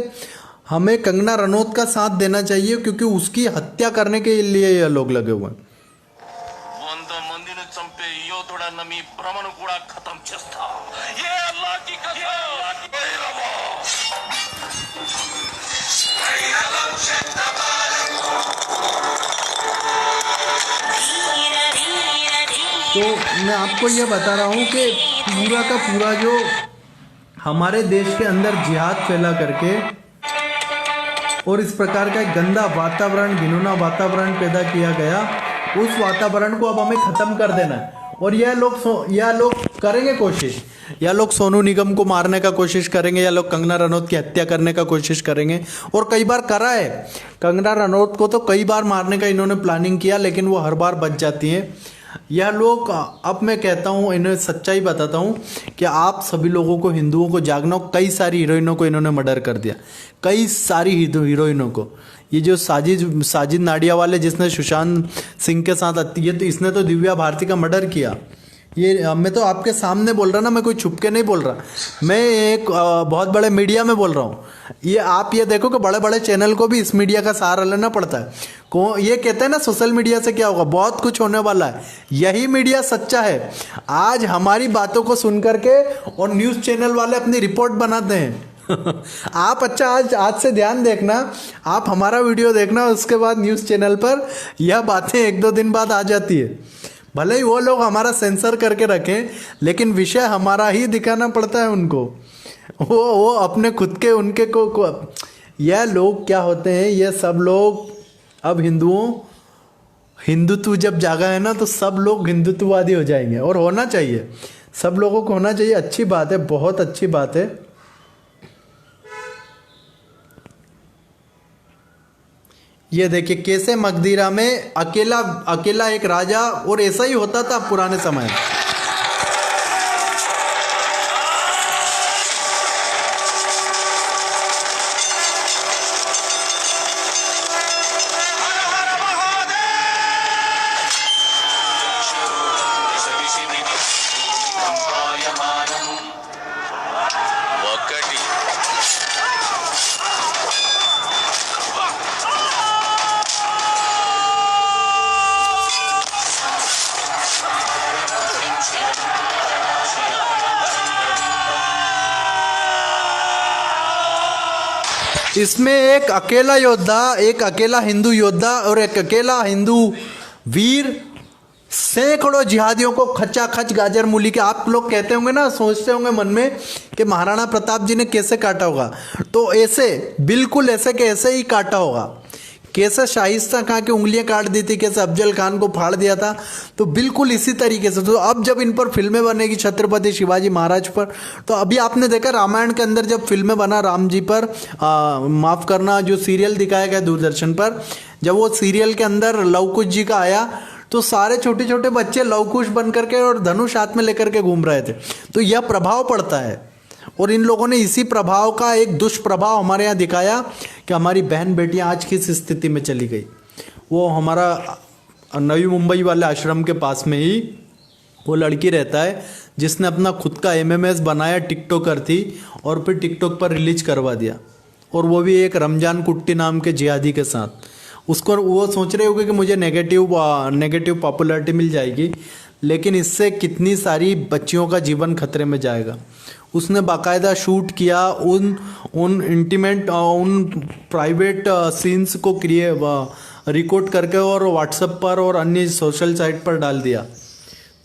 हमें कंगना रनौत का साथ देना चाहिए, क्योंकि उसकी हत्या करने के लिए यह लोग लगे हुए हैं। तो मैं आपको यह बता रहा हूँ कि पूरा का पूरा जो हमारे देश के अंदर जिहाद फैला करके और इस प्रकार का एक गंदा वातावरण, घिनौना वातावरण पैदा किया गया, उस वातावरण को अब हमें ख़त्म कर देना है। और यह लोग करेंगे कोशिश, या लोग सोनू निगम को मारने का कोशिश करेंगे, या लोग कंगना रनौत की हत्या करने का कोशिश करेंगे, और कई बार करा है। कंगना रनौत को तो कई बार मारने का इन्होंने प्लानिंग किया, लेकिन वो हर बार बच जाती हैं यह लोग। अब मैं कहता हूँ, इन्हें सच्चाई बताता हूँ कि आप सभी लोगों को, हिंदुओं को जागना हो। कई सारी हीरोइनों को इन्होंने मर्डर कर दिया, कई सारी हीरोइनों को। ये जो साजिद नाडियावाला, जिसने सुशांत सिंह के साथ, ये तो इसने तो दिव्या भारती का मर्डर किया। ये मैं तो आपके सामने बोल रहा ना, मैं कोई छुप के नहीं बोल रहा, मैं एक बहुत बड़े मीडिया में बोल रहा हूँ। ये आप ये देखो कि बड़े बड़े चैनल को भी इस मीडिया का सहारा लेना पड़ता है। ये कहते हैं ना, सोशल मीडिया से क्या होगा, बहुत कुछ होने वाला है। यही मीडिया सच्चा है। आज हमारी बातों को सुन करके और न्यूज़ चैनल वाले अपनी रिपोर्ट बनाते हैं। आप अच्छा आज से ध्यान देखना, आप हमारा वीडियो देखना, उसके बाद न्यूज़ चैनल पर यह बातें 1-2 दिन बाद आ जाती है। भले ही वो लोग हमारा सेंसर करके रखें, लेकिन विषय हमारा ही दिखाना पड़ता है उनको। वो अपने खुद के उनके को यह लोग क्या होते हैं, ये सब लोग अब हिंदुत्व जब जागा है ना, तो सब लोग हिंदुत्ववादी हो जाएंगे। और होना चाहिए, सब लोगों को होना चाहिए। अच्छी बात है, बहुत अच्छी बात है। ये देखिए कैसे मगधीरा में अकेला एक राजा, और ऐसा ही होता था पुराने समय में। इसमें एक अकेला हिंदू योद्धा और एक अकेला हिंदू वीर सैकड़ों जिहादियों को खचाखच गाजर मूली के, आप लोग कहते होंगे ना, सोचते होंगे मन में कि महाराणा प्रताप जी ने कैसे काटा होगा। तो ऐसे, बिल्कुल ऐसे के ऐसे ही काटा होगा। कैसे शाइस्ता खां की उंगलियां काट दी थी, कैसे अफजल खान को फाड़ दिया था, तो बिल्कुल इसी तरीके से। तो अब जब इन पर फिल्में बनेगी छत्रपति शिवाजी महाराज पर, तो अभी आपने देखा रामायण के अंदर जब फिल्में बना राम जी पर, माफ़ करना, जो सीरियल दिखाया गया दूरदर्शन पर, जब वो सीरियल के अंदर लव कुश जी का आया, तो सारे छोटे छोटे बच्चे लव कुश बन करके और धनुष हाथ में लेकर के घूम रहे थे। तो यह प्रभाव पड़ता है, और इन लोगों ने इसी प्रभाव का एक दुष्प्रभाव हमारे यहाँ दिखाया कि हमारी बहन बेटियां आज किस स्थिति में चली गई। वो हमारा नवी मुंबई वाले आश्रम के पास में ही वो लड़की रहता है, जिसने अपना खुद का एमएमएस बनाया, टिकटॉकर थी, और फिर टिकटॉक पर रिलीज करवा दिया, और वो भी एक रमजान कुट्टी नाम के जिहादी के साथ। उसको वो सोच रहे होंगे कि मुझे नेगेटिव पॉपुलैरिटी मिल जाएगी, लेकिन इससे कितनी सारी बच्चियों का जीवन खतरे में जाएगा। उसने बाकायदा शूट किया, उन इंटीमेट उन प्राइवेट सीन्स को रिकॉर्ड करके और व्हाट्सएप पर और अन्य सोशल साइट पर डाल दिया।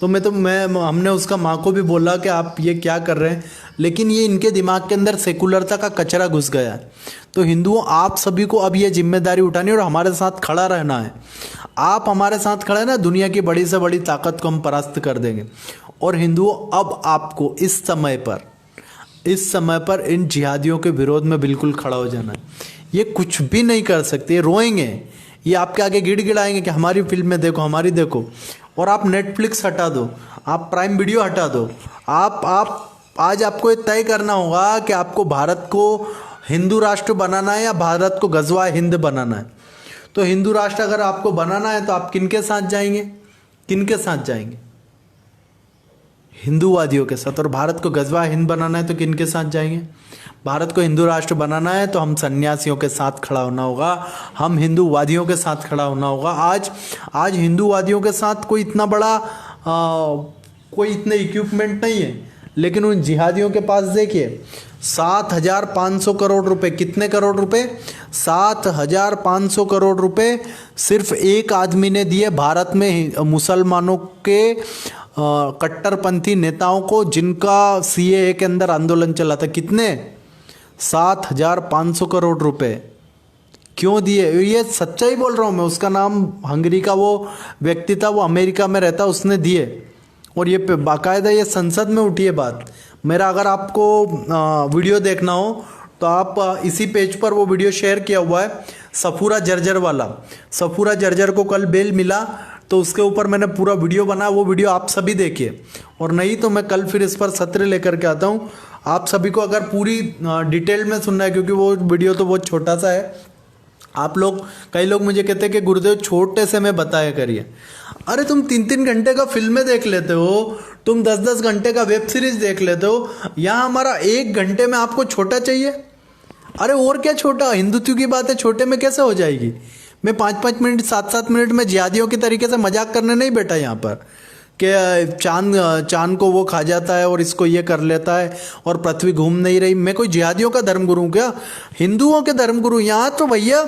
तो हमने उसका माँ को भी बोला कि आप ये क्या कर रहे हैं, लेकिन ये इनके दिमाग के अंदर सेकुलरता का कचरा घुस गया है। तो हिंदुओं, आप सभी को अब ये जिम्मेदारी उठानी और हमारे साथ खड़ा रहना है। आप हमारे साथ खड़े ना, दुनिया की बड़ी से बड़ी ताकत को हम परास्त कर देंगे। और हिंदुओं, अब आपको इस समय पर इन जिहादियों के विरोध में बिल्कुल खड़ा हो जाना है। ये कुछ भी नहीं कर सकते, ये रोएंगे, ये आपके आगे गिड़गिड़ाएंगे कि हमारी फिल्में देखो, हमारी देखो। और आप नेटफ्लिक्स हटा दो, आप प्राइम वीडियो हटा दो, आप आज आपको ये तय करना होगा कि आपको भारत को हिंदू राष्ट्र बनाना है या भारत को गजवा हिंद बनाना है। तो हिंदू राष्ट्र अगर आपको बनाना है तो आप किनके साथ जाएंगे? किनके साथ जाएंगे? हिंदूवादियों के साथ। और भारत को गजवा हिंद बनाना है तो किनके साथ जाएंगे? भारत को हिंदू राष्ट्र बनाना है तो हम सन्यासियों के साथ खड़ा होना होगा, हम हिंदूवादियों के साथ खड़ा होना होगा। आज हिंदूवादियों के साथ कोई इतना बड़ा कोई इतने इक्विपमेंट नहीं है, लेकिन उन जिहादियों के पास देखिए 7,500 करोड़ रुपए। कितने करोड़ रुपए? 7,500 करोड़ रुपए सिर्फ एक आदमी ने दिए भारत में मुसलमानों के कट्टरपंथी नेताओं को, जिनका सीएए के अंदर आंदोलन चला था। कितने? 7,500 करोड़ रुपए क्यों दिए? ये सच्चाई बोल रहा हूँ मैं। उसका नाम हंगरी का वो व्यक्ति था, वो अमेरिका में रहता, उसने दिए। और ये बाकायदा ये संसद में उठी है बात। मेरा अगर आपको वीडियो देखना हो तो आप इसी पेज पर वो वीडियो शेयर किया हुआ है, सफूरा जर्जर वाला। सफूरा जर्जर को कल बेल मिला तो उसके ऊपर मैंने पूरा वीडियो बनाया, वो वीडियो आप सभी देखिए। और नहीं तो मैं कल फिर इस पर सत्र लेकर के आता हूँ। आप सभी को अगर पूरी डिटेल में सुनना है, क्योंकि वो वीडियो तो बहुत छोटा सा है। कई लोग मुझे कहते हैं कि गुरुदेव छोटे से में बताया करिए। अरे तुम 3-3 घंटे का फिल्में देख लेते हो, तुम 10-10 घंटे का वेब सीरीज देख लेते हो, यहाँ हमारा 1 घंटे में आपको छोटा चाहिए। अरे और क्या छोटा? हिंदुत्व की बात है, छोटे में कैसे हो जाएगी? मैं 5-5 मिनट 7-7 मिनट में जिहादियों की तरीके से मजाक करने नहीं बैठा यहाँ पर कि चांद को वो खा जाता है और इसको ये कर लेता है और पृथ्वी घूम नहीं रही। मैं कोई जिहादियों का धर्मगुरु हूँ क्या? हिंदुओं के धर्मगुरु। यहाँ तो भैया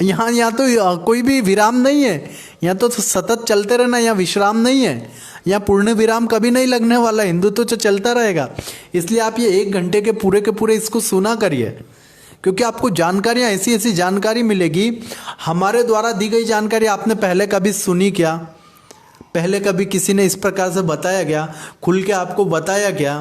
यहाँ तो कोई भी विराम नहीं है, यहाँ तो सतत चलते रहना, यहाँ विश्राम नहीं है, यहाँ पूर्ण विराम कभी नहीं लगने वाला। हिंदुत्व तो चलता रहेगा। इसलिए आप ये 1 घंटे के पूरे इसको सुना करिए, क्योंकि आपको जानकारियाँ ऐसी जानकारी मिलेगी। हमारे द्वारा दी गई जानकारी आपने पहले कभी सुनी क्या? पहले कभी किसी ने इस प्रकार से बताया गया, खुल के आपको बताया गया?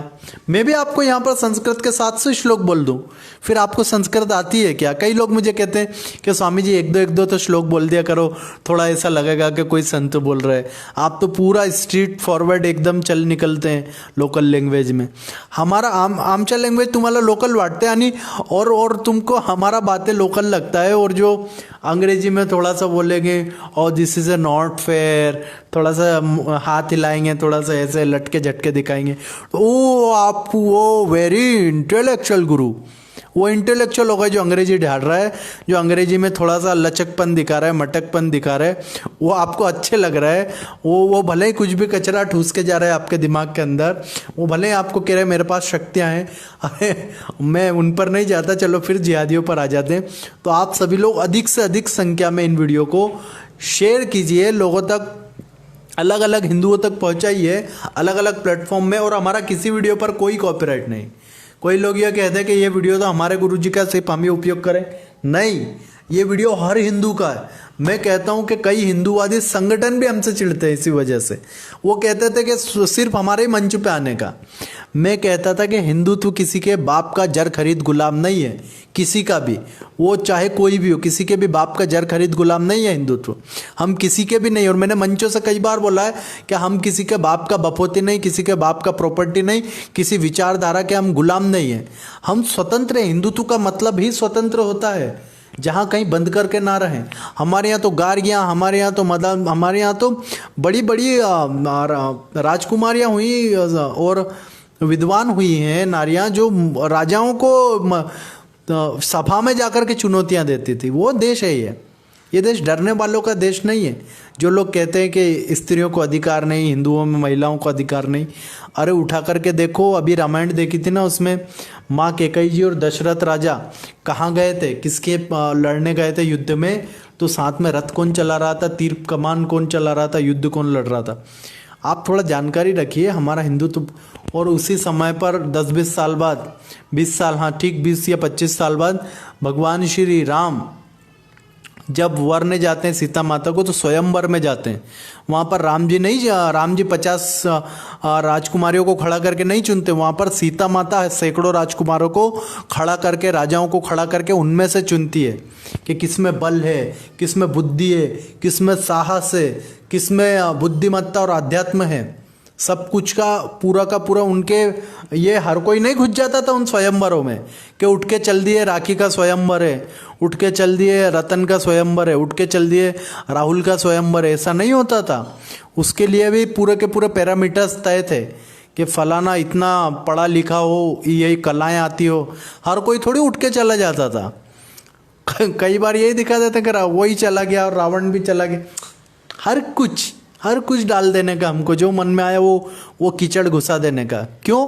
मैं भी आपको यहाँ पर संस्कृत के 700 श्लोक बोल दूँ, फिर आपको संस्कृत आती है क्या? कई लोग मुझे कहते हैं कि स्वामी जी एक दो तो श्लोक बोल दिया करो, थोड़ा ऐसा लगेगा कि कोई संत बोल रहे हैं। आप तो पूरा स्ट्रीट फॉरवर्ड एकदम चल निकलते हैं लोकल लैंग्वेज में। हमारा आमचा लैंग्वेज तुम्हाला लोकल वाटते आणि और तुमको हमारा बातें लोकल लगता है, और जो अंग्रेजी में थोड़ा सा बोलेंगे और this is a not fair, थोड़ा सा हाथ हिलाएंगे, थोड़ा सा ऐसे लटके झटके दिखाएंगे, वो वेरी इंटेलेक्चुअल गुरु। वो इंटेलेक्चुअल होगा जो अंग्रेजी ढाल रहा है, जो अंग्रेजी में थोड़ा सा लचकपन दिखा रहा है, मटकपन दिखा रहा है, वो आपको अच्छे लग रहा है। वो भले ही कुछ भी कचरा ठूस के जा रहा है आपके दिमाग के अंदर, वो भले ही आपको कह रहे हैं मेरे पास शक्तियाँ हैं। अरे मैं उन पर नहीं जाता, चलो फिर जिहादियों पर आ जाते हैं। तो आप सभी लोग अधिक से अधिक संख्या में इन वीडियो को शेयर कीजिए, लोगों तक, अलग अलग हिंदुओं तक पहुंचाइए, अलग अलग प्लेटफॉर्म में। और हमारा किसी वीडियो पर कोई कॉपीराइट नहीं। कोई लोग ये कहते हैं कि ये वीडियो तो हमारे गुरुजी का, सिर्फ हम ही उपयोग करें। नहीं, ये वीडियो हर हिंदू का है। मैं कहता हूँ कि कई हिंदूवादी संगठन भी हमसे चिढ़ते हैं इसी वजह से। वो कहते थे कि सिर्फ हमारे ही मंच पे आने का। मैं कहता था कि हिंदुत्व किसी के बाप का जर खरीद गुलाम नहीं है, किसी का भी, वो चाहे कोई भी हो, किसी के भी बाप का जर खरीद गुलाम नहीं है हिंदुत्व। हम किसी के भी नहीं। और मैंने मंचों से कई बार बोला है कि हम किसी के बाप का बपोती नहीं, किसी के बाप का प्रॉपर्टी नहीं, किसी विचारधारा के हम गुलाम नहीं हैं। हम स्वतंत्र हैं। हिंदुत्व का मतलब ही स्वतंत्र होता है, जहाँ कहीं बंद करके ना रहें। हमारे यहाँ तो गार्गियाँ, हमारे यहाँ तो मदन, हमारे यहाँ तो बड़ी बड़ी राजकुमारियाँ हुई और विद्वान हुई हैं नारियाँ, जो राजाओं को सभा में जाकर के चुनौतियाँ देती थी। वो देश है ये। ये देश डरने वालों का देश नहीं है। जो लोग कहते हैं कि स्त्रियों को अधिकार नहीं, हिंदुओं में महिलाओं को अधिकार नहीं, अरे उठा करके देखो, अभी रामायण देखी थी ना, उसमें माँ कैकेयी जी और दशरथ राजा कहाँ गए थे, किसके लड़ने गए थे युद्ध में, तो साथ में रथ कौन चला रहा था, तीर कमान कौन चला रहा था, युद्ध कौन लड़ रहा था। आप थोड़ा जानकारी रखिए हमारा हिंदुत्व। और उसी समय पर 10-20 साल बाद, 20 साल, हाँ ठीक 20 या 25 साल बाद भगवान श्री राम जब वरने जाते हैं सीता माता को, तो स्वयंवर में जाते हैं। वहाँ पर राम जी 50 राजकुमारियों को खड़ा करके नहीं चुनते, वहाँ पर सीता माता सैकड़ों राजकुमारों को खड़ा करके, राजाओं को खड़ा करके उनमें से चुनती है कि किसमें बल है, किसमें बुद्धि है, किसमें साहस है, किसमें बुद्धिमत्ता और अध्यात्म है। सब कुछ का पूरा उनके, ये हर कोई नहीं घुस जाता था उन स्वयंवरों में कि उठ के चल दिए राखी का स्वयंवर है, उठ के चल दिए रतन का स्वयंवर है, उठ के चल दिए राहुल का स्वयंवर है। ऐसा नहीं होता था। उसके लिए भी पूरे के पूरे पैरामीटर्स तय थे कि फलाना इतना पढ़ा लिखा हो, यही कलाएं आती हो। हर कोई थोड़ी उठ के चला जाता था। कई बार यही दिखा देते कि वही चला गया और रावण भी चला गया। हर कुछ डाल देने का, हमको जो मन में आया वो कीचड़ घुसा देने का। क्यों?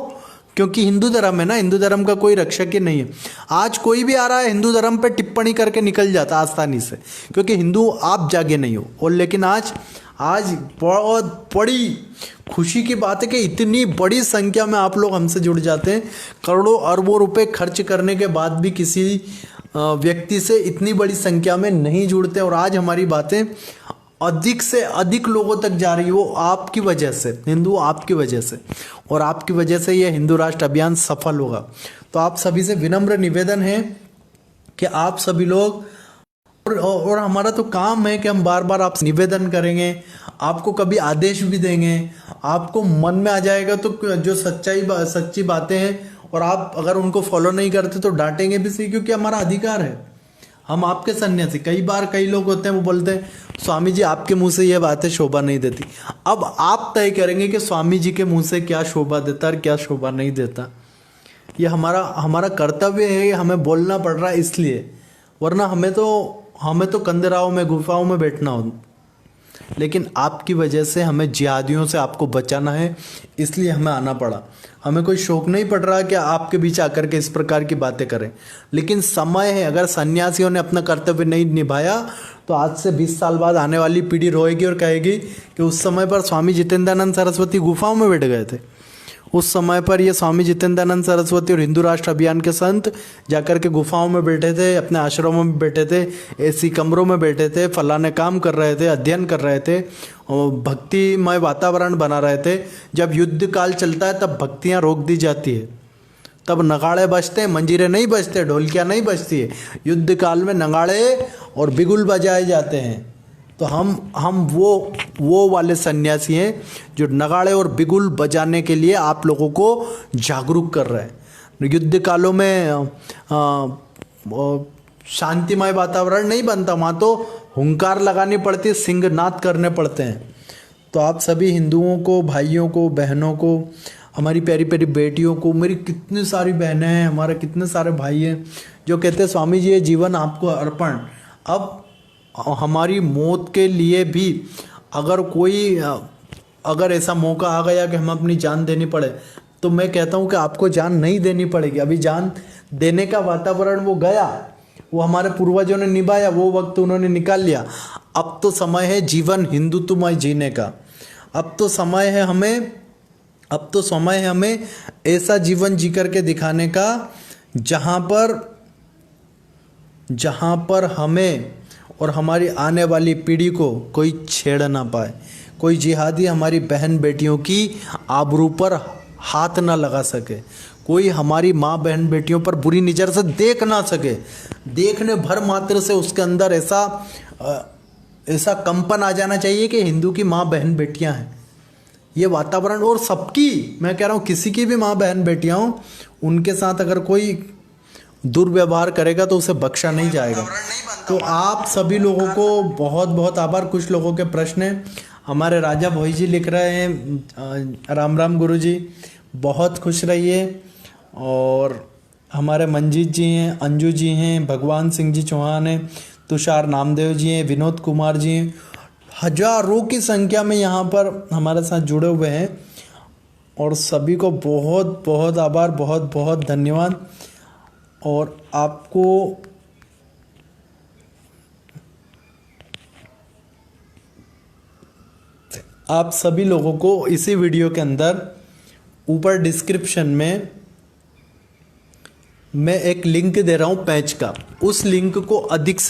क्योंकि हिंदू धर्म है ना, हिंदू धर्म का कोई रक्षक ही नहीं है। आज कोई भी आ रहा है हिंदू धर्म पे टिप्पणी करके निकल जाता आसानी से, क्योंकि हिंदू आप जागे नहीं हो। और लेकिन आज बहुत बड़ी खुशी की बात है कि इतनी बड़ी संख्या में आप लोग हमसे जुड़ जाते हैं। करोड़ों अरबों रुपए खर्च करने के बाद भी किसी व्यक्ति से इतनी बड़ी संख्या में नहीं जुड़ते, और आज हमारी बातें अधिक से अधिक लोगों तक जा रही है। वो आपकी वजह से, हिंदू आपकी वजह से, और आपकी वजह से ये हिंदू राष्ट्र अभियान सफल होगा। तो आप सभी से विनम्र निवेदन है कि आप सभी लोग, और हमारा तो काम है कि हम बार बार आपसे निवेदन करेंगे, आपको कभी आदेश भी देंगे, आपको मन में आ जाएगा तो जो सच्ची बातें हैं, और आप अगर उनको फॉलो नहीं करते तो डांटेंगे भी सही, क्योंकि हमारा अधिकार है। हम आपके सन्यासी, कई लोग होते हैं वो बोलते हैं स्वामी जी आपके मुंह से ये बातें शोभा नहीं देती। अब आप तय करेंगे कि स्वामी जी के मुंह से क्या शोभा देता और क्या शोभा नहीं देता। ये हमारा कर्तव्य है, हमें बोलना पड़ रहा है इसलिए, वरना हमें तो कंदराओं में, गुफाओं में बैठना हो। लेकिन आपकी वजह से हमें जिहादियों से आपको बचाना है, इसलिए हमें आना पड़ा। हमें कोई शौक नहीं पड़ रहा कि आपके बीच आकर के इस प्रकार की बातें करें। लेकिन समय है, अगर सन्यासियों ने अपना कर्तव्य नहीं निभाया तो आज से 20 साल बाद आने वाली पीढ़ी रोएगी और कहेगी कि उस समय पर स्वामी जितेंद्रानंद सरस्वती गुफाओं में बैठ गए थे। उस समय पर ये स्वामी जितेंद्रानंद सरस्वती और हिंदू राष्ट्र अभियान के संत जाकर के गुफाओं में बैठे थे, अपने आश्रमों में बैठे थे, एसी कमरों में बैठे थे, फलाने काम कर रहे थे, अध्ययन कर रहे थे, और भक्तिमय वातावरण बना रहे थे। जब युद्ध काल चलता है तब भक्तियाँ रोक दी जाती है, तब नगाड़े बजते हैं, मंजीरे नहीं बजते, ढोलकियाँ नहीं बजती है। युद्ध काल में नगाड़े और बिगुल बजाए जाते हैं। तो हम वो वाले सन्यासी हैं जो नगाड़े और बिगुल बजाने के लिए आप लोगों को जागरूक कर रहे हैं। युद्ध कालों में शांतिमय वातावरण नहीं बनता, वहाँ तो हुंकार लगानी पड़ती है, सिंहनाद करने पड़ते हैं। तो आप सभी हिंदुओं को, भाइयों को, बहनों को, हमारी प्यारी प्यारी बेटियों को, मेरी कितनी सारी बहनें हैं, हमारे कितने सारे भाई हैं जो कहते हैं स्वामी जी ये जीवन आपको अर्पण। अब हमारी मौत के लिए भी अगर ऐसा मौका आ गया कि हम अपनी जान देनी पड़े, तो मैं कहता हूँ कि आपको जान नहीं देनी पड़ेगी। अभी जान देने का वातावरण वो गया, वो हमारे पूर्वजों ने निभाया, वो वक्त उन्होंने निकाल लिया। अब तो समय है जीवन हिंदुत्वमय जीने का। अब तो समय है हमें ऐसा जीवन जी करके दिखाने का जहाँ पर हमें और हमारी आने वाली पीढ़ी को कोई छेड़ ना पाए, कोई जिहादी हमारी बहन बेटियों की आबरू पर हाथ ना लगा सके, कोई हमारी माँ बहन बेटियों पर बुरी नज़र से देख ना सके। देखने भर मात्र से उसके अंदर ऐसा कंपन आ जाना चाहिए कि हिंदू की माँ बहन बेटियाँ हैं। ये वातावरण, और सबकी, मैं कह रहा हूँ किसी की भी माँ बहन बेटियाँ हों, उनके साथ अगर कोई दुर्व्यवहार करेगा तो उसे बख्शा नहीं जाएगा। तो आप सभी लोगों को बहुत बहुत आभार। कुछ लोगों के प्रश्न हैं। हमारे राजा भोई जी लिख रहे हैं, राम राम गुरु जी, बहुत खुश रहिए। और हमारे मंजीत जी हैं, अंजू जी हैं, भगवान सिंह जी चौहान हैं, तुषार नामदेव जी हैं, विनोद कुमार जी हैं, हजारों की संख्या में यहाँ पर हमारे साथ जुड़े हुए हैं। और सभी को बहुत बहुत आभार, बहुत बहुत धन्यवाद। और आप सभी लोगों को इसी वीडियो के अंदर ऊपर डिस्क्रिप्शन में मैं एक लिंक दे रहा हूँ पैच का। उस लिंक को अधिक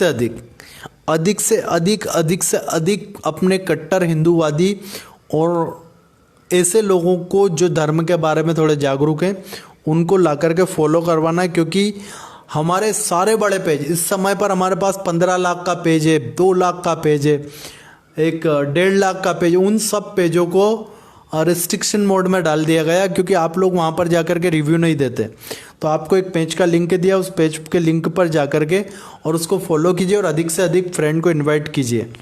से अधिक अपने कट्टर हिंदूवादी और ऐसे लोगों को जो धर्म के बारे में थोड़े जागरूक हैं उनको ला करके फॉलो करवाना है। क्योंकि हमारे सारे बड़े पेज इस समय पर हमारे पास 15 लाख का पेज है, 2 लाख का पेज है, एक 1.5 लाख का पेज, उन सब पेजों को रिस्ट्रिक्शन मोड में डाल दिया गया क्योंकि आप लोग वहाँ पर जाकर के रिव्यू नहीं देते। तो आपको एक पेज का लिंक दिया, उस पेज के लिंक पर जाकर के और उसको फॉलो कीजिए और अधिक से अधिक फ्रेंड को इनवाइट कीजिए।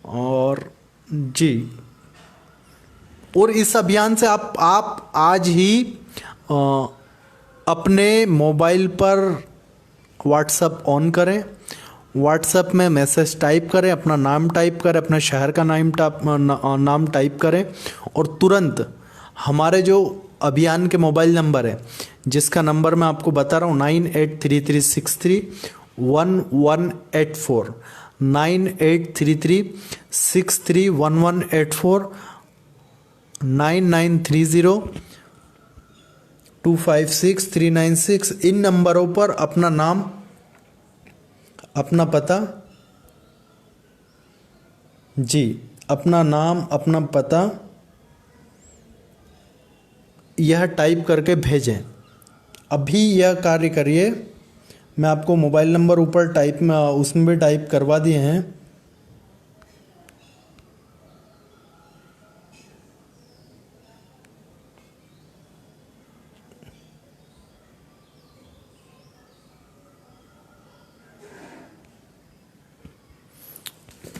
और जी, और इस अभियान से आप आज ही अपने मोबाइल पर व्हाट्सएप ऑन करें, व्हाट्सएप में मैसेज टाइप करें, अपना नाम टाइप करें, अपने शहर का नाम टाइप करें और तुरंत हमारे जो अभियान के मोबाइल नंबर है, जिसका नंबर मैं आपको बता रहा हूँ 9833631184, 9833631184, 9930256396, इन नंबरों पर अपना नाम, अपना पता, जी अपना नाम, अपना पता यह टाइप करके भेजें। अभी यह कार्य करिए। मैं आपको मोबाइल नंबर ऊपर टाइप में उसमें भी टाइप करवा दिए हैं।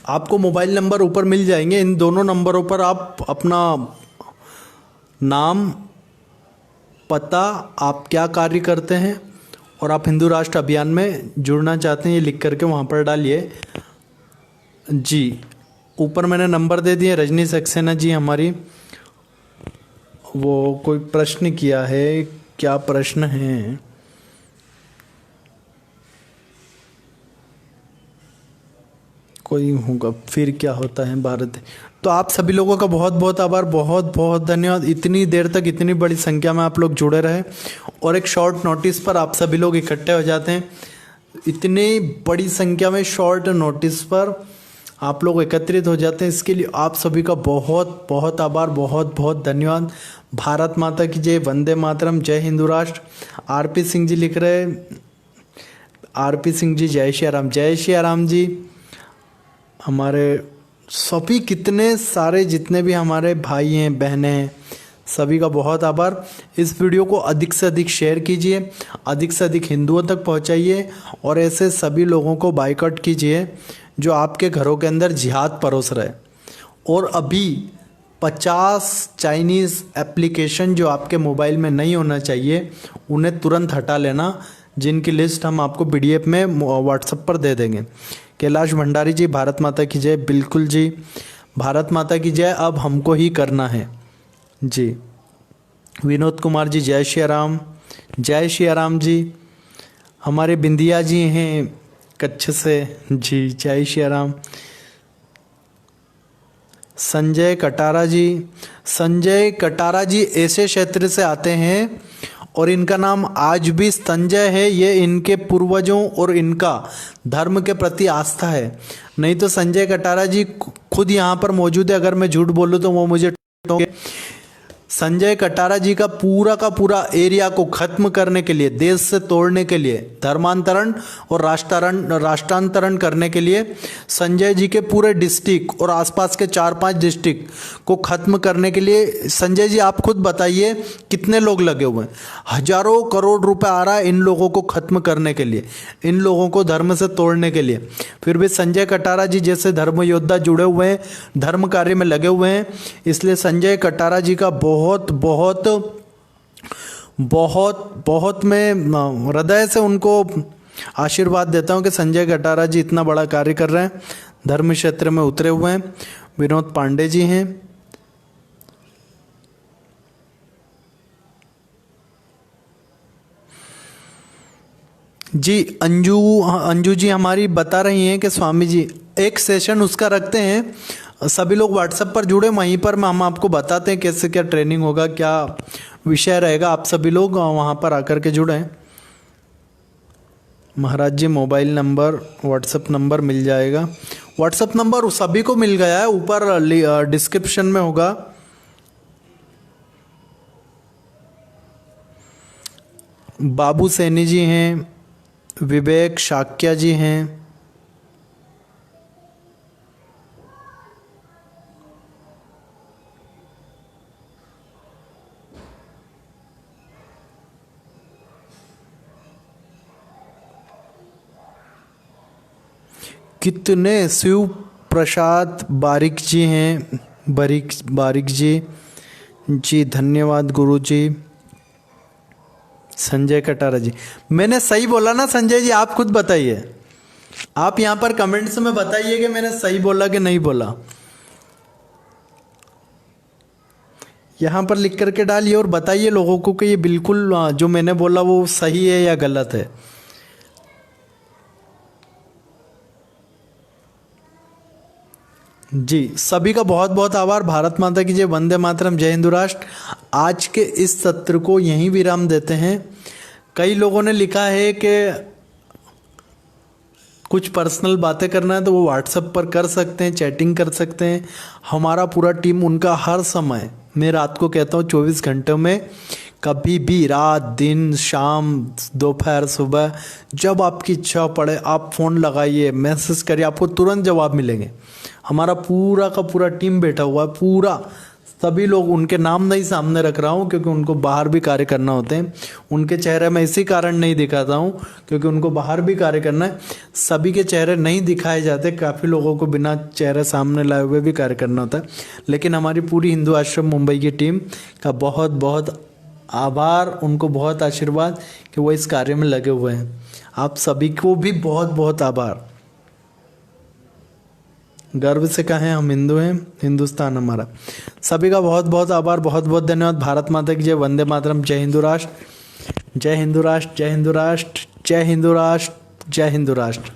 आपको मोबाइल नंबर ऊपर मिल जाएंगे। इन दोनों नंबरों पर आप अपना नाम, पता, आप क्या कार्य करते हैं और आप हिंदू राष्ट्र अभियान में जुड़ना चाहते हैं, ये लिख करके वहाँ पर डालिए। जी, ऊपर मैंने नंबर दे दिए। रजनी सक्सेना जी हमारी, वो कोई प्रश्न किया है, क्या प्रश्न है? कोई होगा, फिर क्या होता है भारत। तो आप सभी लोगों का बहुत बहुत आभार, बहुत बहुत धन्यवाद। इतनी देर तक इतनी बड़ी संख्या में आप लोग जुड़े रहे और एक शॉर्ट नोटिस पर आप सभी लोग इकट्ठे हो जाते हैं। इतनी बड़ी संख्या में शॉर्ट नोटिस पर आप लोग एकत्रित हो जाते हैं, इसके लिए आप सभी का बहुत बहुत आभार, बहुत बहुत धन्यवाद। भारत माता की जय, वंदे मातरम, जय हिंदू राष्ट्र। आरपी सिंह जी लिख रहे हैं, आरपी सिंह जी जय श्री राम, जय श्री राम जी। हमारे सभी कितने सारे जितने भी हमारे भाई हैं, बहनें हैं, सभी का बहुत आभार। इस वीडियो को अधिक से अधिक शेयर कीजिए, अधिक से अधिक हिंदुओं तक पहुंचाइए और ऐसे सभी लोगों को बाइकआउट कीजिए जो आपके घरों के अंदर जिहाद परोस रहे। और अभी 50 चाइनीज़ एप्लीकेशन जो आपके मोबाइल में नहीं होना चाहिए उन्हें तुरंत हटा लेना, जिनकी लिस्ट हम आपको PDF में व्हाट्सएप पर दे देंगे। कैलाश भंडारी जी, भारत माता की जय। बिल्कुल जी, भारत माता की जय अब हमको ही करना है जी। विनोद कुमार जी, जय श्री राम, जय श्री राम जी। हमारे बिंदिया जी हैं कच्छ से जी, जय श्री राम। संजय कटारा जी, संजय कटारा जी ऐसे क्षेत्र से आते हैं और इनका नाम आज भी संजय है। ये इनके पूर्वजों और इनका धर्म के प्रति आस्था है। नहीं तो संजय कटारा जी खुद यहाँ पर मौजूद है, अगर मैं झूठ बोलूँ तो वो मुझे टोके। संजय कटारा जी का पूरा एरिया को खत्म करने के लिए, देश से तोड़ने के लिए, धर्मांतरण और राष्ट्रांतरण करने के लिए संजय जी के पूरे डिस्ट्रिक्ट और आसपास के 4-5 डिस्ट्रिक्ट को खत्म करने के लिए, संजय जी आप खुद बताइए कितने लोग लगे हुए हैं। हजारों करोड़ रुपए आ रहा है इन लोगों को खत्म करने के लिए, इन लोगों को धर्म से तोड़ने के लिए। फिर भी संजय कटारा जी जैसे धर्म योद्धा जुड़े हुए हैं, धर्म कार्य में लगे हुए हैं। इसलिए संजय कटारा जी का बहुत बहुत बहुत बहुत मैं हृदय से उनको आशीर्वाद देता हूं कि संजय कटारा जी इतना बड़ा कार्य कर रहे हैं, धर्म क्षेत्र में उतरे हुए हैं। विनोद पांडे जी हैं। जी अंजू जी हमारी बता रही हैं कि स्वामी जी एक सेशन उसका रखते हैं, सभी लोग व्हाट्सएप पर जुड़े, वहीं पर हम आपको बताते हैं कैसे क्या ट्रेनिंग होगा, क्या विषय रहेगा। आप सभी लोग वहाँ पर आकर के जुड़ें। महाराज जी मोबाइल नंबर व्हाट्सएप नंबर मिल जाएगा। व्हाट्सएप नंबर सभी को मिल गया है, ऊपर डिस्क्रिप्शन में होगा। बाबू सैनी जी हैं, विवेक शाक्या जी हैं, कितने शिव प्रसाद बारिक जी हैं, बारिक जी धन्यवाद गुरु जी। संजय कटारा जी, मैंने सही बोला ना संजय जी? आप खुद बताइए, आप यहाँ पर कमेंट्स में बताइए कि मैंने सही बोला कि नहीं बोला। यहाँ पर लिख करके डालिए और बताइए लोगों को कि ये बिल्कुल जो मैंने बोला वो सही है या गलत है। जी सभी का बहुत बहुत आभार। भारत माता की जय, वंदे मातरम, जय हिंद राष्ट्र। आज के इस सत्र को यहीं विराम देते हैं। कई लोगों ने लिखा है कि कुछ पर्सनल बातें करना है तो वो व्हाट्सएप पर कर सकते हैं, चैटिंग कर सकते हैं। हमारा पूरा टीम उनका हर समय, मैं रात को कहता हूँ 24 घंटों में, कभी भी रात दिन शाम दोपहर सुबह जब आपकी इच्छा पड़े आप फ़ोन लगाइए, मैसेज करिए, आपको तुरंत जवाब मिलेंगे। हमारा पूरा का पूरा टीम बैठा हुआ है, पूरा सभी लोग। उनके नाम नहीं सामने रख रहा हूँ क्योंकि उनको बाहर भी कार्य करना होते हैं। उनके चेहरे मैं इसी कारण नहीं दिखाता हूँ क्योंकि उनको बाहर भी कार्य करना है। सभी के चेहरे नहीं दिखाए जाते, काफ़ी लोगों को बिना चेहरे सामने लाए हुए भी कार्य करना होता है। लेकिन हमारी पूरी हिंदू आश्रम मुंबई की टीम का बहुत बहुत आभार, उनको बहुत आशीर्वाद कि वो इस कार्य में लगे हुए हैं। आप सभी को भी बहुत बहुत आभार। गर्व से कहें हम हिंदू हैं, हिंदुस्तान हमारा। सभी का बहुत बहुत आभार, बहुत बहुत धन्यवाद। भारत माता की जय, वंदे मातरम, जय हिंदू राष्ट्र, जय हिंदू राष्ट्र, जय हिंदू राष्ट्र, जय हिंदू राष्ट्र, जय हिंदू राष्ट्र।